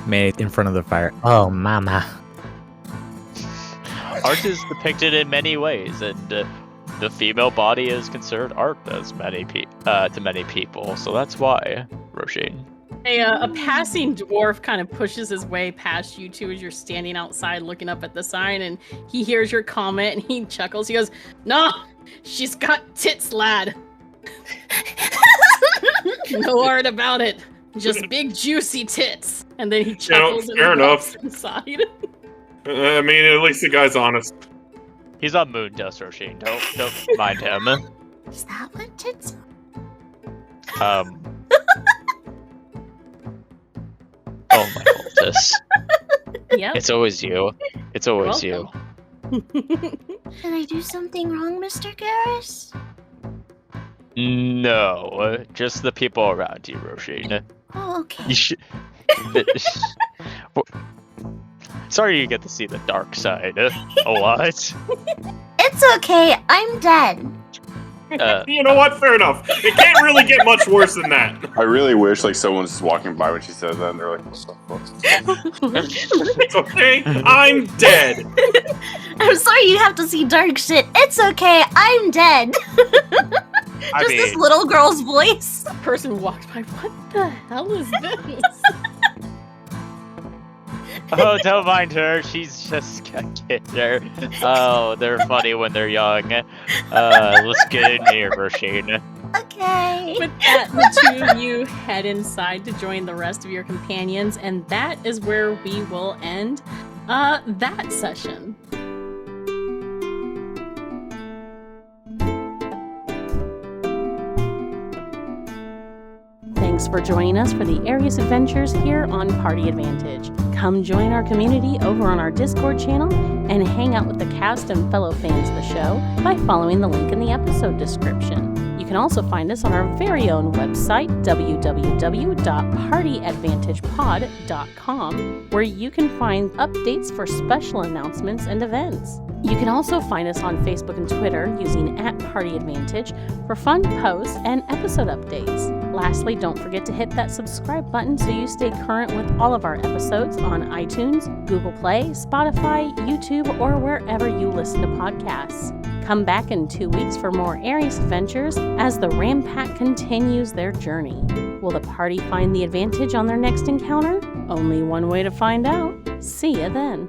May in front of the fire. Oh, mama. Art is depicted in many ways, and the female body is considered art as to many people, so that's why, Roshin. A passing dwarf kind of pushes his way past you two as you're standing outside looking up at the sign, and he hears your comment and he chuckles. He goes, "No, she's got tits, lad. No art about it. Just big juicy tits." And then he chuckles and fair walks enough. inside. I mean, at least the guy's honest. He's on moon dust, Roshin. Don't mind him. Is that what tits Oh my goodness. Yep. It's always you. It's always you. Did I do something wrong, Mr. Garrus? No, just the people around you, Roisin. Oh, okay. You should. Sorry you get to see the dark side a lot. It's okay. I'm dead. You know what? Fair enough. It can't really get much worse than that. I really wish like someone's just walking by when she says that and they're like, what the fuck? It's okay. I'm dead. I'm sorry you have to see dark shit. It's okay. I'm dead. Just this little girl's voice. A person walked by. What the hell is this? Oh, don't mind her. She's just a kid there. Oh, they're funny when they're young. Let's get in here, Roisin. Okay. With that, the two of you head inside to join the rest of your companions, and that is where we will end that session. Thanks for joining us for the Arias Adventures here on Party Advantage. Come join our community over on our Discord channel and hang out with the cast and fellow fans of the show by following the link in the episode description. You can also find us on our very own website, www.partyadvantagepod.com, where you can find updates for special announcements and events. You can also find us on Facebook and Twitter using @PartyAdvantage for fun posts and episode updates. Lastly, don't forget to hit that subscribe button so you stay current with all of our episodes on iTunes, Google Play, Spotify, YouTube, or wherever you listen to podcasts. Come back in 2 weeks for more Arias adventures as the Ram Pack continues their journey. Will the party find the advantage on their next encounter? Only one way to find out. See ya then.